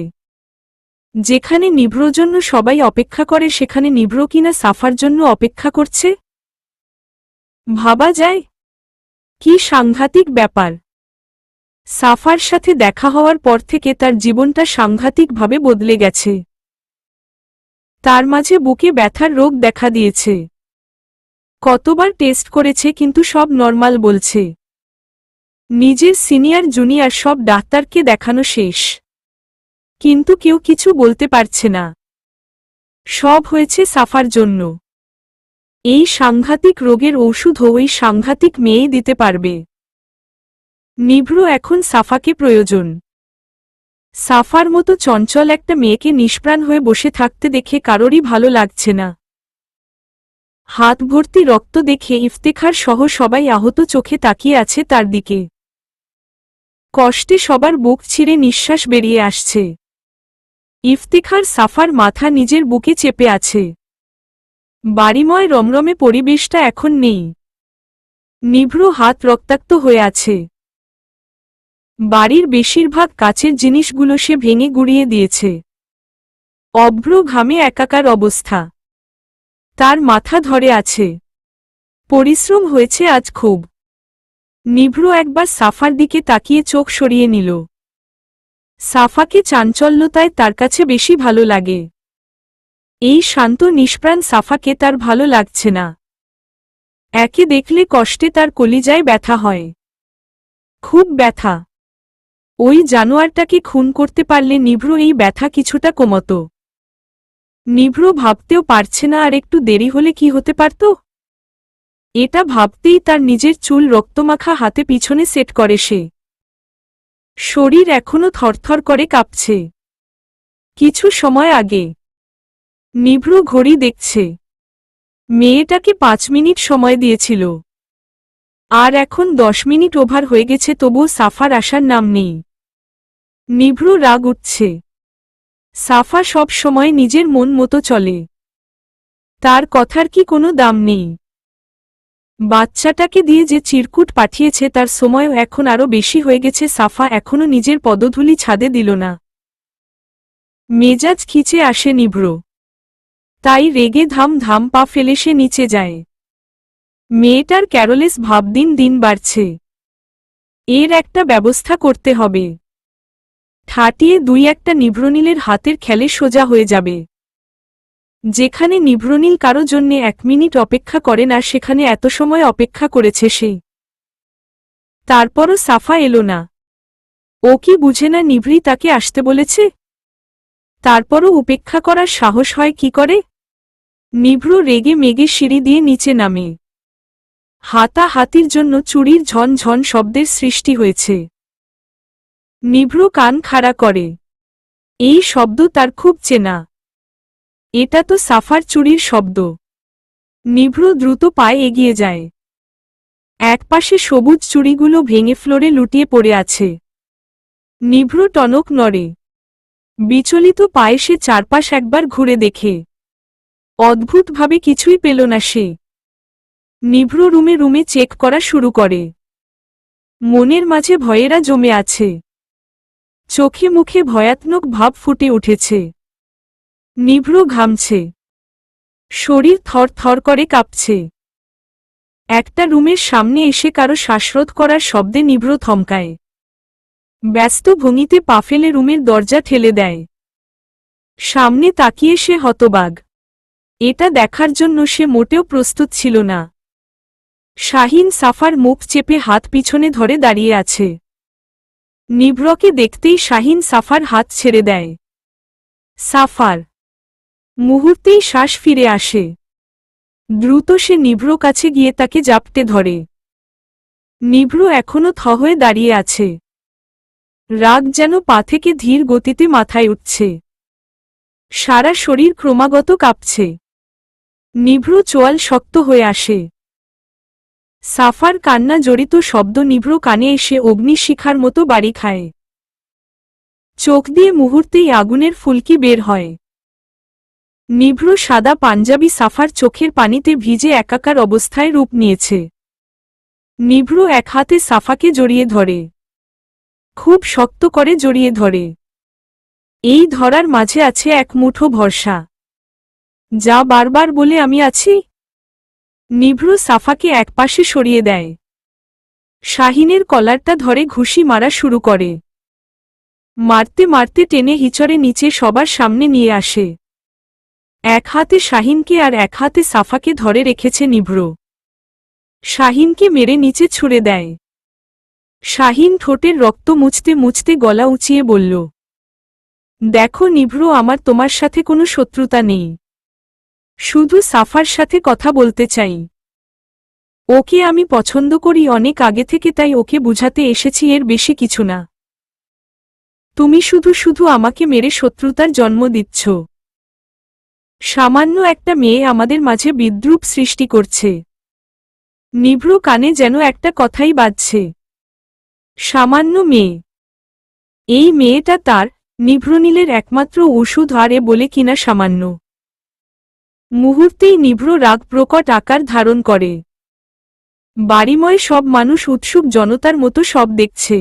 যেখানে নিভ্রর জন্য সবাই অপেক্ষা করে সেখানে নিভ্র কিনা সাফার জন্য অপেক্ষা করছে। ভাবা যায়, কি সাংঘাতিক ব্যাপার। সাফার সাথে দেখা হওয়ার পর থেকে তার জীবনটা সাংঘাতিকভাবে বদলে গেছে। তার মাঝে বুকে ব্যথার রোগ দেখা দিয়েছে। কতবার টেস্ট করেছে কিন্তু সব নরমাল বলছে। নিজের সিনিয়র জুনিয়র সব ডাক্তারকে দেখানো শেষ, কিন্তু কেউ কিছু বলতে পারছে না। সব হয়েছে সাফার জন্য। এই সাংঘাতিক রোগের ঔষধও ওই সাংঘাতিক মেয়েই দিতে পারবে। নিভ্র এখন সাফাকে প্রয়োজন। সাফার মতো চঞ্চল একটা মেয়েকে নিষ্প্রাণ হয়ে বসে থাকতে দেখে কারোরই ভালো লাগছে না। হাত ভর্তি রক্ত দেখে ইফতেখার সহ সবাই আহত চোখে তাকিয়ে আছে তার দিকে। কষ্টে সবার বুক ছিঁড়ে নিঃশ্বাস বেরিয়ে আসছে। ইফতেখার সাফার মাথা নিজের বুকে চেপে আছে। বাড়িময় রমরমে পরিবেশটা এখন নেই। নিভ্র হাত রক্তাক্ত হয়ে আছে। বাড়ির বেশিরভাগ কাচের জিনিসগুলো সে ভেঙে গুড়িয়ে দিয়েছে। অভ্র ঘামে একাকার অবস্থা। তার মাথা ধরে আছে। পরিশ্রম হয়েছে আজ খুব। নিভ্র একবার সাফার দিকে তাকিয়ে চোখ সরিয়ে নিল। সাফাকে চাঞ্চল্যতায় তার কাছে বেশি ভালো লাগে। এই শান্ত নিষ্প্রাণ সাফাকে তার ভালো লাগছে না। একে দেখলে কষ্টে তার কলিজায় ব্যথা হয়, খুব ব্যথা। ওই জানোয়ারটাকে খুন করতে পারলে নিভ্র এই ব্যথা কিছুটা কমত। নিভ্র ভাবতেও পারছে না আর একটু দেরি হলে কি হতে পারত। এটা ভাবতেই তার নিজের চুল রক্তমাখা হাতে পিছনে সেট করে সে। শরীর এখনো থরথর করে কাঁপছে। কিছু সময় আগে নিভ্র ঘড়ি দেখছে। মেয়েটাকে 5 মিনিট সময় দিয়েছিল, আর এখন 10 মিনিট ওভার হয়ে গেছে, তবুও সাফার আসার নাম নেই। নিভ্র রাগ উঠছে। সাফা সব সময় নিজের মন মতো চলে, তার কথার কি কোনো দাম নেই। বাচ্চাটাকে দিয়ে যে চিরকুট পাঠিয়েছে তার সময়ও এখন আরো বেশি হয়ে গেছে। সাফা এখনো নিজের পদধূলি ছাদে দিল না। মেজাজ খিচে আসে নিভ্র, তাই রেগে ধাম ধাম পা ফেলে সে নিচে যায়। মেয়েটার ক্যারলেস ভাব দিন দিন বাড়ছে। এর একটা ব্যবস্থা করতে হবে। ঠাটিয়ে দুই একটা নিভ্রনীলের হাতের খেলে সোজা হয়ে যাবে। যেখানে নিভ্রনীল কারো জন্যে 1 মিনিট অপেক্ষা করে না, সেখানে এত সময় অপেক্ষা করেছে সে। তারপরও সাফা এলো না। ও কি বুঝে না নিভৃ তাকে আসতে বলেছে? তারপরও উপেক্ষা করার সাহস হয় কি করে? নিভ্র রেগে মেগে সিঁড়ি দিয়ে নিচে নামে। হাতাহাতির জন্য চুড়ির ঝন ঝন শব্দের সৃষ্টি হয়েছে। নিভ্র কান খাড়া করে। এই শব্দ তার খুব চেনা। এটা তো সাফার চুড়ির শব্দ। নিভ্র দ্রুত পায়ে এগিয়ে যায়। একপাশে সবুজ চুড়িগুলো ভেঙে ফ্লোরে লুটিয়ে পড়ে আছে। নিভ্র টনক নড়ে। বিচলিত পায়ে সে চারপাশ একবার ঘুরে দেখে। অদ্ভুতভাবে কিছুই পেল না সে। নিভ্র রুমে রুমে চেক করা শুরু করে। মনের মাঝে ভয়েরা জমে আছে। চোখে মুখে ভয়াত্মক ভাব ফুটে উঠেছে। নিভ্র ঘামছে। শরীর থর থর করে কাঁপছে। একটা রুমের সামনে এসে কারো শ্বাসরোধ করার শব্দে নিভ্র থমকায়। ব্যস্ত ভঙ্গিতে পা ফেলে রুমের দরজা ঠেলে দেয়। সামনে তাকিয়ে সে হতবাক। এটা দেখার জন্য সে মোটেও প্রস্তুত ছিল না। শাহিন সাফার মুখ চেপে হাত পিছনে ধরে দাঁড়িয়ে আছে। নিভ্রকে দেখতেই শাহিন সাফার হাত ছেড়ে দেয়। সাফার মুহূর্তেই শ্বাস ফিরে আসে। দ্রুত সে নিভ্র কাছে গিয়ে তাকে জাপটে ধরে। নিভ্র এখনো থ হয়ে দাঁড়িয়ে আছে। রাগ যেন পা থেকে ধীর গতিতে মাথায় উঠছে। সারা শরীর ক্রমাগত কাঁপছে। নিভ্র চোয়াল শক্ত হয়ে আসে। সাফার কান্না জড়িত শব্দ নিভ্র কানে এসে অগ্নিশিখার মতো বাড়ি খায়। চোখ দিয়ে মুহূর্তেই আগুনের ফুলকি বের হয়। নিভ্র সাদা পাঞ্জাবি সাফার চোখের পানিতে ভিজে একাকার অবস্থায় রূপ নিয়েছে। নিভ্র এক হাতে সাফাকে জড়িয়ে ধরে। খুব শক্ত করে জড়িয়ে ধরে। এই ধরার মাঝে আছে এক মুঠো ভরসা। যা বারবার বলে আমি আছি। নিভ্র সাফাকে একপাশে সরিয়ে দেয়। শাহিনের কলারটা ধরে ঘুষি মারা শুরু করে। মারতে মারতে টেনে হিচড়ে নিচে সবার সামনে নিয়ে আসে। এক হাতে শাহিনকে আর এক হাতে সাফাকে ধরে রেখেছে নিভ্র। শাহিনকে মেরে নিচে ছুঁড়ে দেয়। শাহিন ঠোঁটের রক্ত মুছতে মুছতে গলা উঁচিয়ে বলল, দেখো নিভ্র, আমার তোমার সাথে কোনো শত্রুতা নেই। শুধু সাফার সাথে কথা বলতে চাই। ওকে আমি পছন্দ করি অনেক আগে থেকে, তাই ওকে বুঝাতে এসেছি, এর বেশি কিছু না। তুমি শুধু শুধু আমাকে মেরে শত্রুতার জন্ম দিচ্ছ। সামান্য একটা মেয়ে আমাদের মাঝে বিদ্রূপ সৃষ্টি করছে। নিভ্র কানে যেন একটা কথাই বাজছে। সামান্য মেয়ে। এই মেয়েটা তার, নিভ্রনীলের একমাত্র ওষুধ, আর এ বলে কিনা সামান্য। মুহূর্তেই নিভ্র রাগ প্রকট আকার ধারণ করে। বাড়িময় সব মানুষ উৎসুক জনতার মতো সব দেখছে।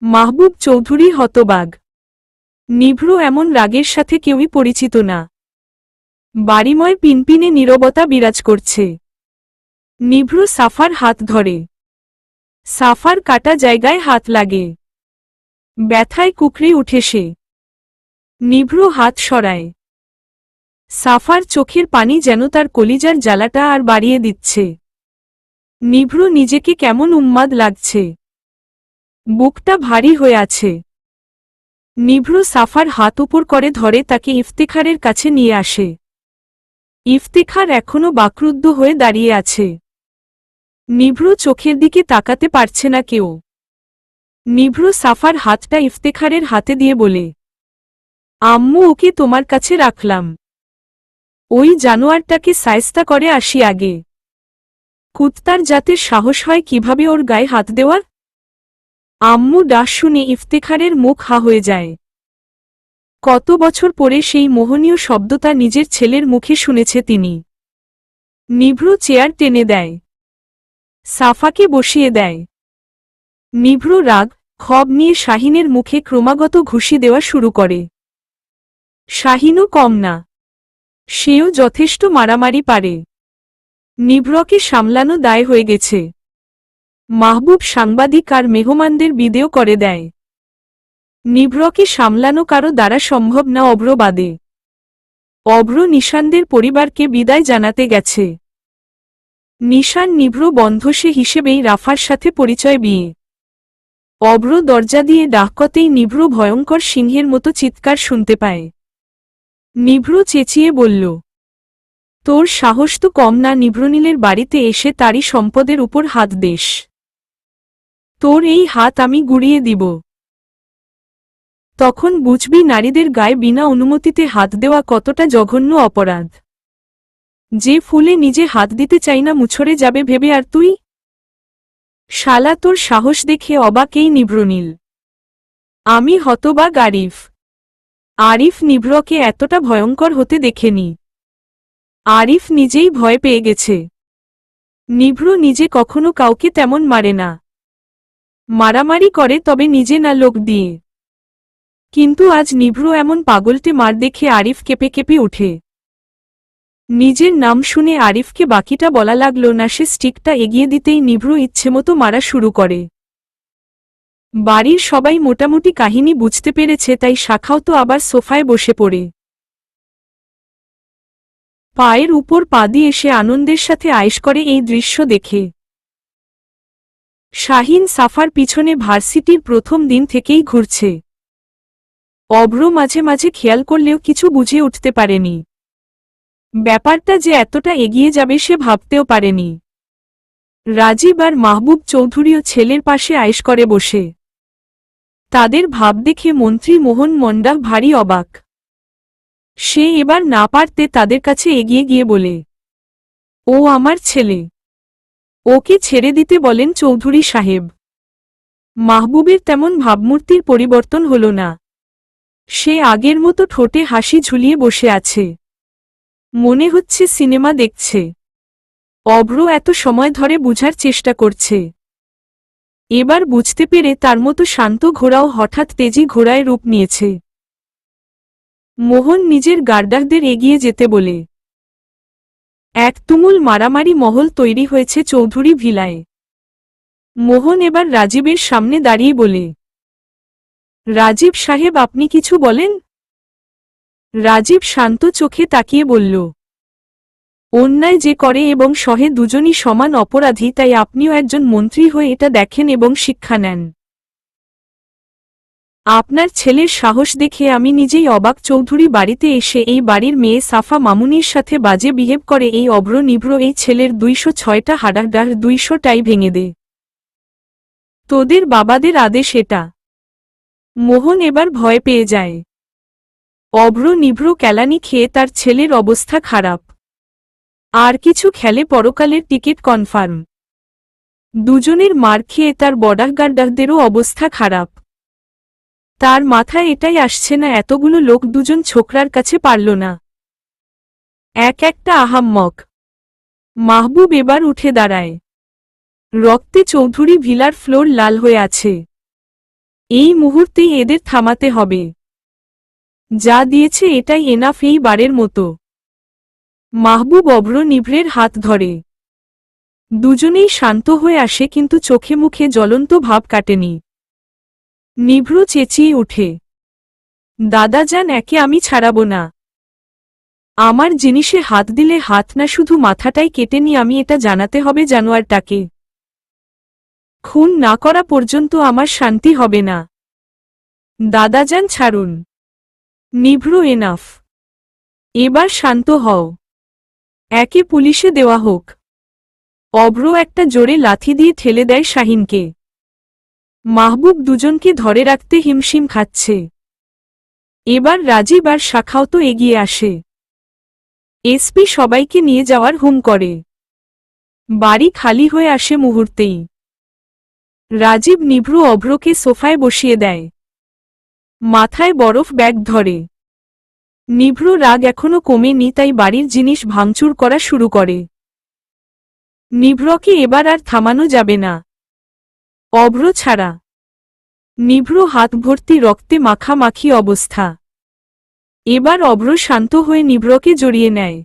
মাহবুব চৌধুরী হতবাক। নিভ্র এমন রাগের সাথে কেউই পরিচিত না। বাড়িময় পিনপিনে নীরবতা বিরাজ করছে। নিভ্র সাফার হাত ধরে। সাফার কাটা জায়গায় হাত লাগে। ব্যথায় কুকড়ে উঠে সে। নিভ্র হাত সরায়। সাফার চোখের পানি যেন তার কলিজার জ্বালাটা আর বাড়িয়ে দিচ্ছে। নিভ্র নিজেকে কেমন উন্মাদ লাগছে। বুকটা ভারী হয়ে আছে। নিভ্র সাফার হাত উপর করে ধরে তাকে ইফতেখারের কাছে নিয়ে আসে। ইফতেখার এখনো বাকরুদ্ধ হয়ে দাঁড়িয়ে আছে। নিভ্র চোখের দিকে তাকাতে পারছে না কেউ। নিভ্র সাফার হাতটা ইফতেখারের হাতে দিয়ে বলে, আম্মু, ওকে তোমার কাছে রাখলাম। ওই জানোয়ারটাকে সায়স্তা করে আসি আগে। কুত্তার জাতের সাহস হয় কিভাবে ওর গায়ে হাত দেওয়ার? আম্মু ডাক শুনে ইফতেখারের মুখ হা হয়ে যায়। কত বছর পরে সেই মোহনীয় শব্দটা নিজের ছেলের মুখে শুনেছে তিনি। নিভ্র চেয়ার টেনে দেয়। সাফাকে বসিয়ে দেয়। নিভ্র রাগ ক্ষোভ নিয়ে শাহিনের মুখে ক্রমাগত ঘুষি দেওয়া শুরু করে। শাহিনও কম না, সেও যথেষ্ট মারামারি পারে। নিভ্রকে সামলানো দায় হয়ে গেছে। মাহবুব সাংবাদিক আর মেহমানদের বিদেয় করে দেয়। নিভ্রকে সামলানো কারো দ্বারা সম্ভব না অব্র বাদে। অব্র নিশানদের পরিবারকে বিদায় জানাতে গেছে। নিশান নিভ্র বন্ধসে হিসেবেই রাফার সাথে পরিচয় বিয়ে। অব্র দরজা দিয়ে ডাকতেই নিভ্র ভয়ঙ্কর সিংহের মতো চিৎকার শুনতে পায়। নিভ্র চেঁচিয়ে বলল, তোর সাহস তো কম না নিভ্রনীলের বাড়িতে এসে তারই সম্পদের উপর হাত দেশ। তোর এই হাত আমি গুড়িয়ে দিব। তখন বুঝবি নারীদের গায়ে বিনা অনুমতিতে হাত দেওয়া কতটা জঘন্য অপরাধ। যে ফুলে নিজে হাত দিতে চাই না মুছড়ে যাবে ভেবে আর তুই? শালা তোর সাহস দেখে অবাক এই নিভ্রনীল। আমি হতবাক আরিফ। আরিফ নিভ্রকে এতটা ভয়ঙ্কর হতে দেখেনি। আরিফ নিজেই ভয় পেয়ে গেছে। নিভ্র নিজে কখনো কাউকে তেমন মারে না। মারামারি করে তবে নিজে না লোক দিয়ে। কিন্তু আজ নিভ্র এমন পাগলটে মার দেখে আরিফ কেঁপে কেঁপে ওঠে। নিজের নাম শুনে আরিফকে বাকিটা বলা লাগলো না। সে স্টিকটা এগিয়ে দিতেই নিভ্র ইচ্ছেমতো মারা শুরু করে। বাড়ির সবাই মোটামুটি কাহিনী বুঝতে পেরেছে, তাই শাখাও তো আবার সোফায় বসে পড়ে। পায়ের উপর পা দিয়ে এসে আনন্দের সাথে আয়েশ করে এই দৃশ্য দেখে। শাহিন সাফার পিছনে ভার্সিটির প্রথম দিন থেকেই ঘুরছে। অব্র মাঝে মাঝে খেয়াল করলেও কিছু বুঝে উঠতে পারেনি। ব্যাপারটা যে এতটা এগিয়ে যাবে সে ভাবতেও পারেনি। রাজীব আর মাহবুব চৌধুরীও ছেলের পাশে আয়েশ করে বসে। তাদের ভাব দেখে মন্ত্রী মোহন মন্ডা ভারী অবাক। সে এবার না পারতে তাদের কাছে এগিয়ে গিয়ে বলে, ও আমার ছেলে, ওকে ছেড়ে দিতে বলেন চৌধুরী সাহেব। মাহবুবের তেমন ভাবমূর্তির পরিবর্তন হল না। সে আগের মতো ঠোঁটে হাসি ঝুলিয়ে বসে আছে। মনে হচ্ছে সিনেমা দেখছে। অব্র এত সময় ধরে বুঝার চেষ্টা করছে। এবার বুঝতে পেরে তার মতো শান্ত ঘোড়াও হঠাৎ তেজি ঘোড়ায় রূপ নিয়েছে। মোহন নিজের গার্ডারদের এগিয়ে যেতে বলে। এক তুমুল মারামারি মহল তৈরি হয়েছে চৌধুরী ভিলায়। মোহন এবার রাজীবের সামনে দাঁড়িয়ে বলে, রাজীব সাহেব আপনি কিছু বলেন? রাজীব শান্ত চোখে তাকিয়ে বলল, অন্যায় যে করে এবং সহে দুজনই সমান অপরাধী, তাই আপনিও একজন মন্ত্রী হয়ে এটা দেখেন এবং শিক্ষা নেন। আপনার ছেলের সাহস দেখে আমি নিজেই অবাক। চৌধুরী বাড়িতে এসে এই বাড়ির মেয়ে সাফা মামুনির সাথে বাজে বিহেভ করে এই অব্র নিভ্র এই ছেলের 206টা হাড়ার 200টাই ভেঙে দে। তোদের বাবাদের আদেশ এটা। মোহন এবার ভয় পেয়ে যায়। অব্র নিভ্র কেলানি খেয়ে তার ছেলের অবস্থা খারাপ। আর কিছু খেলে পরকালের টিকিট কনফার্ম। দুজনের মার খেয়ে তার বডাগার্ডারদেরও অবস্থা খারাপ। তার মাথায় এটাই আসছে না এতগুলো লোক দুজন ছোকরার কাছে পারল না। এক একটা আহাম্মক। মাহবুব এবার উঠে দাঁড়ায়। রক্তে চৌধুরী ভিলার ফ্লোর লাল হয়ে আছে। এই মুহূর্তেই এদের থামাতে হবে। যা দিয়েছে এটাই এনাফ এই বারের মতো। মাহবুব অব্র নিভ্রের হাত ধরে। দুজনেই শান্ত হয়ে আসে, কিন্তু চোখে মুখে জ্বলন্ত ভাব কাটেনি। নিভ্র চেঁচিয়ে ওঠে, দাদাজান, একে আমি ছাড়াব না। আমার জিনিসে হাত দিলে হাত না, শুধু মাথাটাই কেটে নি। আমি এটা জানাতে হবে জানোয়ারটাকে। খুন না করা পর্যন্ত আমার শান্তি হবে না। দাদাজান ছাড়ুন। নিভ্র, এনাফ। এবার শান্ত হও। একে পুলিশে দেওয়া হোক। অব্র একটা জোরে লাথি দিয়ে ঠেলে দেয় শাহিনকে। মাহবুব দুজনকে ধরে রাখতে হিমশিম খাচ্ছে। এবার রাজীব আর শাখাও তো এগিয়ে আসে। এসপি সবাইকে নিয়ে যাওয়ার হুম করে। বাড়ি খালি হয়ে আসে মুহূর্তেই। রাজীব নিভ্র অভ্রকে সোফায় বসিয়ে দেয়। মাথায় বরফ ব্যাগ ধরে। নিভ্র রাগ এখনো কমেনি, তাই বাড়ির জিনিস ভাঙচুর করা শুরু করে। নিভ্রকে এবার আর থামানো যাবে না। অভ্র ছাড়া। নিভ্র হাত ভর্তি রক্তে মাখামাখি অবস্থা। এবার অভ্র শান্ত হয়ে নিভ্রকে জড়িয়ে নেয়।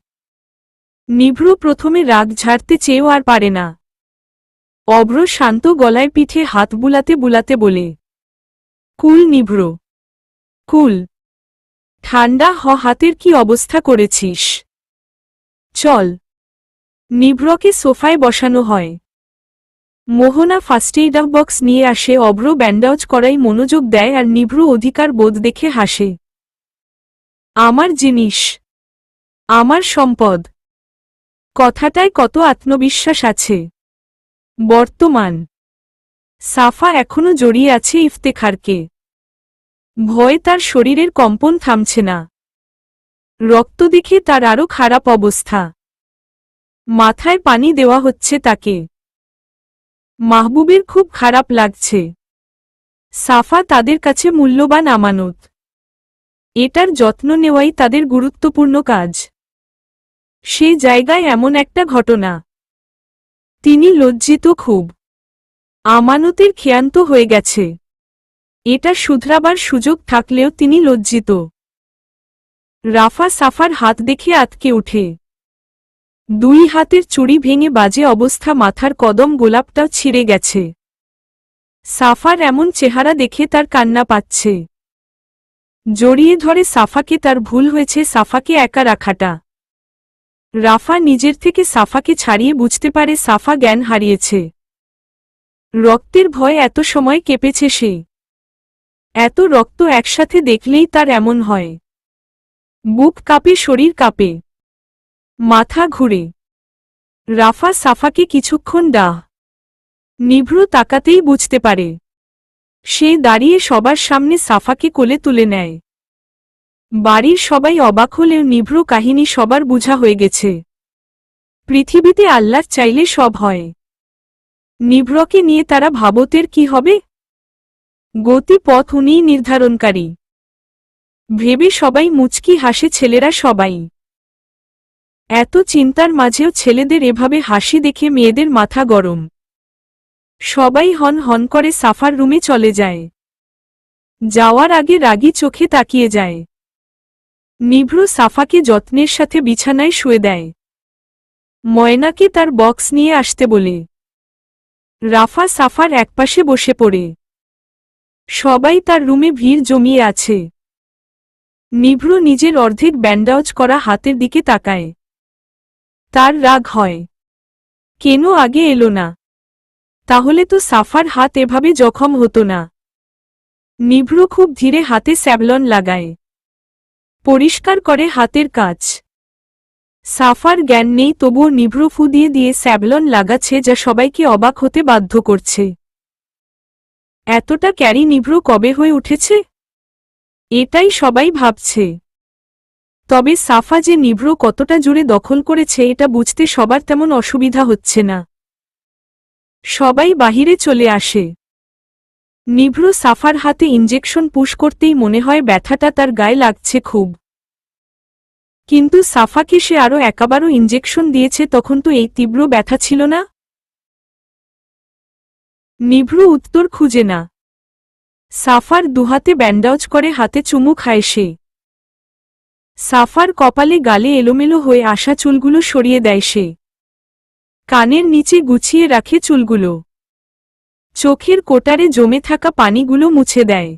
নিভ্র প্রথমে রাগ ঝাড়তে চেয়েও আর পারে না। অভ্র শান্ত গলায় পিঠে হাত বুলাতে বুলাতে বলে, কুল নিভ্র, কুল। ঠান্ডা হাতের কি অবস্থা করেছিস? চল। নিভ্রকে সোফায় বসানো হয়। মোহনা ফার্স্ট এইড বক্স নিয়ে আসে। অভ্র ব্যান্ডেজ করাই মনোযোগ দেয় আর নিভ্র অধিকার বোধ দেখে হাসে। আমার জিনিস, আমার সম্পদ, কথাটায় কত আত্মবিশ্বাস আছে। বর্তমান। সাফা এখনো জড়িয়ে আছে ইফতেখারকে। ভয়ে তার শরীরের কম্পন থামছে না। রক্ত দেখে তার আরও খারাপ অবস্থা। মাথায় পানি দেওয়া হচ্ছে তাকে। মাহবুবের খুব খারাপ লাগছে। সাফা তাদের কাছে মূল্যবান আমানত। এটার যত্ন নেওয়াই তাদের গুরুত্বপূর্ণ কাজ। সে জায়গায় এমন একটা ঘটনা। তিনি লজ্জিত খুব। আমানতের ক্ষান্ত হয়ে গেছে। এটা শুধরাবার সুযোগ থাকলেও তিনি লজ্জিত। রাফা সাফার হাত দেখে আতকে ওঠে। দুই হাতের চুড়ি ভেঙে বাজে অবস্থা, মাথার কদম গোলাপটাও ছিঁড়ে গেছে। সাফার এমন চেহারা দেখে তার কান্না পাচ্ছে। জড়িয়ে ধরে সাফাকে। তার ভুল হয়েছে সাফাকে একা রাখাটা। রাফা নিজের থেকে সাফাকে ছাড়িয়ে বুঝতে পারে সাফা জ্ঞান হারিয়েছে। রক্তের ভয় এত সময় কেঁপেছে সে। এত রক্ত একসাথে দেখলেই তার এমন হয়। বুক কাঁপে, শরীর কাঁপে, মাথা ঘুরে। রাফা সাফাকে কিছুক্ষণ ডাহ। নিভ্র তাকাতেই বুঝতে পারে। সে দাঁড়িয়ে সবার সামনে সাফাকে কোলে তুলে নেয়। বাড়ির সবাই অবাক হলেও নিভ্র কাহিনী সবার বুঝা হয়ে গেছে। পৃথিবীতে আল্লাহ চাইলে সব হয়। নিভ্রকে নিয়ে তারা ভাবতের কি হবে? গতি পথ উনিই নির্ধারণকারী। ভেবে সবাই মুচকি হাসে, ছেলেরা সবাই। এত চিন্তার মাঝেও ছেলেদের এভাবে হাসি দেখে মেয়েদের মাথা গরম। সবাই হন হন করে সাফার রুমে চলে যায়। যাওয়ার আগে রাগী চোখে তাকিয়ে যায়। নিভ্র সাফাকে যত্নের সাথে বিছানায় শুয়ে দেয়। ময়নাকে তার বক্স নিয়ে আসতে বলে। রাফা সাফার একপাশে বসে পড়ে। সবাই তার রুমে ভিড় জমিয়ে আছে। নিভ্র নিজের অর্ধেক ব্যান্ডেজ করা হাতের দিকে তাকায়। তার রাগ হয়। কেন আগে এলো না? তাহলে তো সাফার হাত এভাবে জখম হতো না। নিভ্র খুব ধীরে হাতে স্যাভলন লাগায়। পরিষ্কার করে হাতের কাজ। সাফার জ্ঞান নেই, তবুও নিভ্র ফু দিয়ে দিয়ে স্যাভলন লাগাচ্ছে, যা সবাইকে অবাক হতে বাধ্য করছে। এতটা ক্যারি নিভ্র কবে হয়ে উঠেছে? এটাই সবাই ভাবছে। তবে সাফা যে নিভ্র কতটা জুড়ে দখল করেছে এটা বুঝতে সবার তেমন অসুবিধা হচ্ছে না। সবাই বাহিরে চলে আসে। নিভ্র সাফার হাতে ইঞ্জেকশন পুশ করতেই মনে হয় ব্যথাটা তার গায়ে লাগছে খুব। কিন্তু সাফাকে সে আরও একাবারও ইঞ্জেকশন দিয়েছে, তখন তো এই তীব্র ব্যথা ছিল না। নিভ্র উত্তর খুঁজে না। সাফার দুহাতে ব্যান্ডেজ করে হাতে চুমু খায় সে। সাফার কপালে গালে এলোমেলো হয়ে আসা চুলগুলো সরিয়ে দেয় সে। কানের নিচে গুছিয়ে রাখে চুলগুলো। চোখের কোটারে জমে থাকা পানিগুলো মুছে দেয়।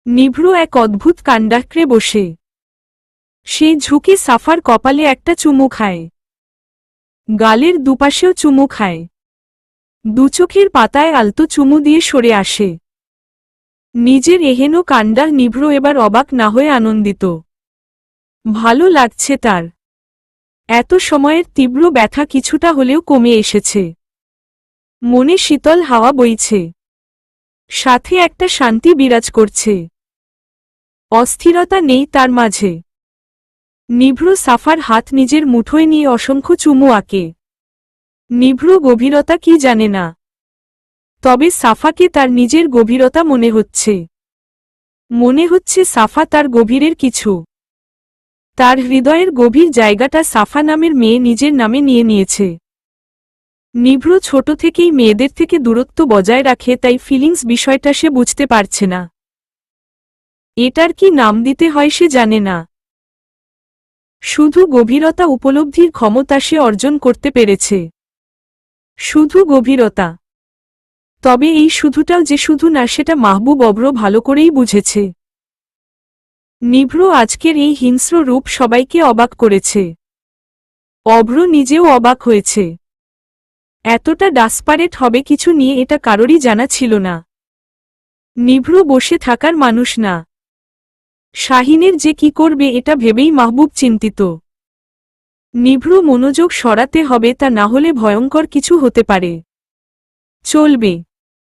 নিভ্র এক অদ্ভুত কাণ্ডাক্রে বসে। সে ঝুঁকে সাফার কপালে একটা চুমু খায়। গালের দুপাশেও চুমু খায়। দুচোখের পাতায় আলতো চুমু দিয়ে সরে আসে। নিজের এহেন কাণ্ডা নিভ্র এবার অবাক না হয়ে আনন্দিত। ভালো লাগছে তার। এত সময়ের তীব্র ব্যথা কিছুটা হলেও কমে এসেছে। মনে শীতল হাওয়া বইছে। সাথে একটা শান্তি বিরাজ করছে। অস্থিরতা নেই তার মাঝে। নিভ্র সাফার হাত নিজের মুঠোয় নিয়ে অসংখ্য চুমু আঁকে। নিভ্র গভীরতা কি জানে না। তবে সাফাকে তার নিজের গভীরতা মনে হচ্ছে। মনে হচ্ছে সাফা তার গভীরের কিছু। তার হৃদয়ের গভীর জায়গাটা সাফা নামের মেয়ে নিজের নামে নিয়ে নিয়েছে। নিভ্র ছোট থেকেই মেয়েদের থেকে দূরত্ব বজায় রাখে, তাই ফিলিংস বিষয়টা সে বুঝতে পারছে না। এটার কি নাম দিতে হয় সে জানে না। শুধু গভীরতা উপলব্ধির ক্ষমতা সে অর্জন করতে পেরেছে। শুধু গভীরতা। তবে এই শুধুটাও যে শুধু না সেটা মাহবুব অব্র ভালো করেই বুঝেছে। নিভ্র আজকের এই হিংস্র রূপ সবাইকে অবাক করেছে। অব্র নিজেও অবাক হয়েছে। এতটা ডাসপারেট হবে কিছু নিয়ে এটা কারোরই জানা ছিল না। নিভ্র বসে থাকার মানুষ না। শাহিনের যে কি করবে এটা ভেবেই মাহবুব চিন্তিত। নিভ্র মনোযোগ সরাতে হবে, তা না হলে ভয়ঙ্কর কিছু হতে পারে। চলবে।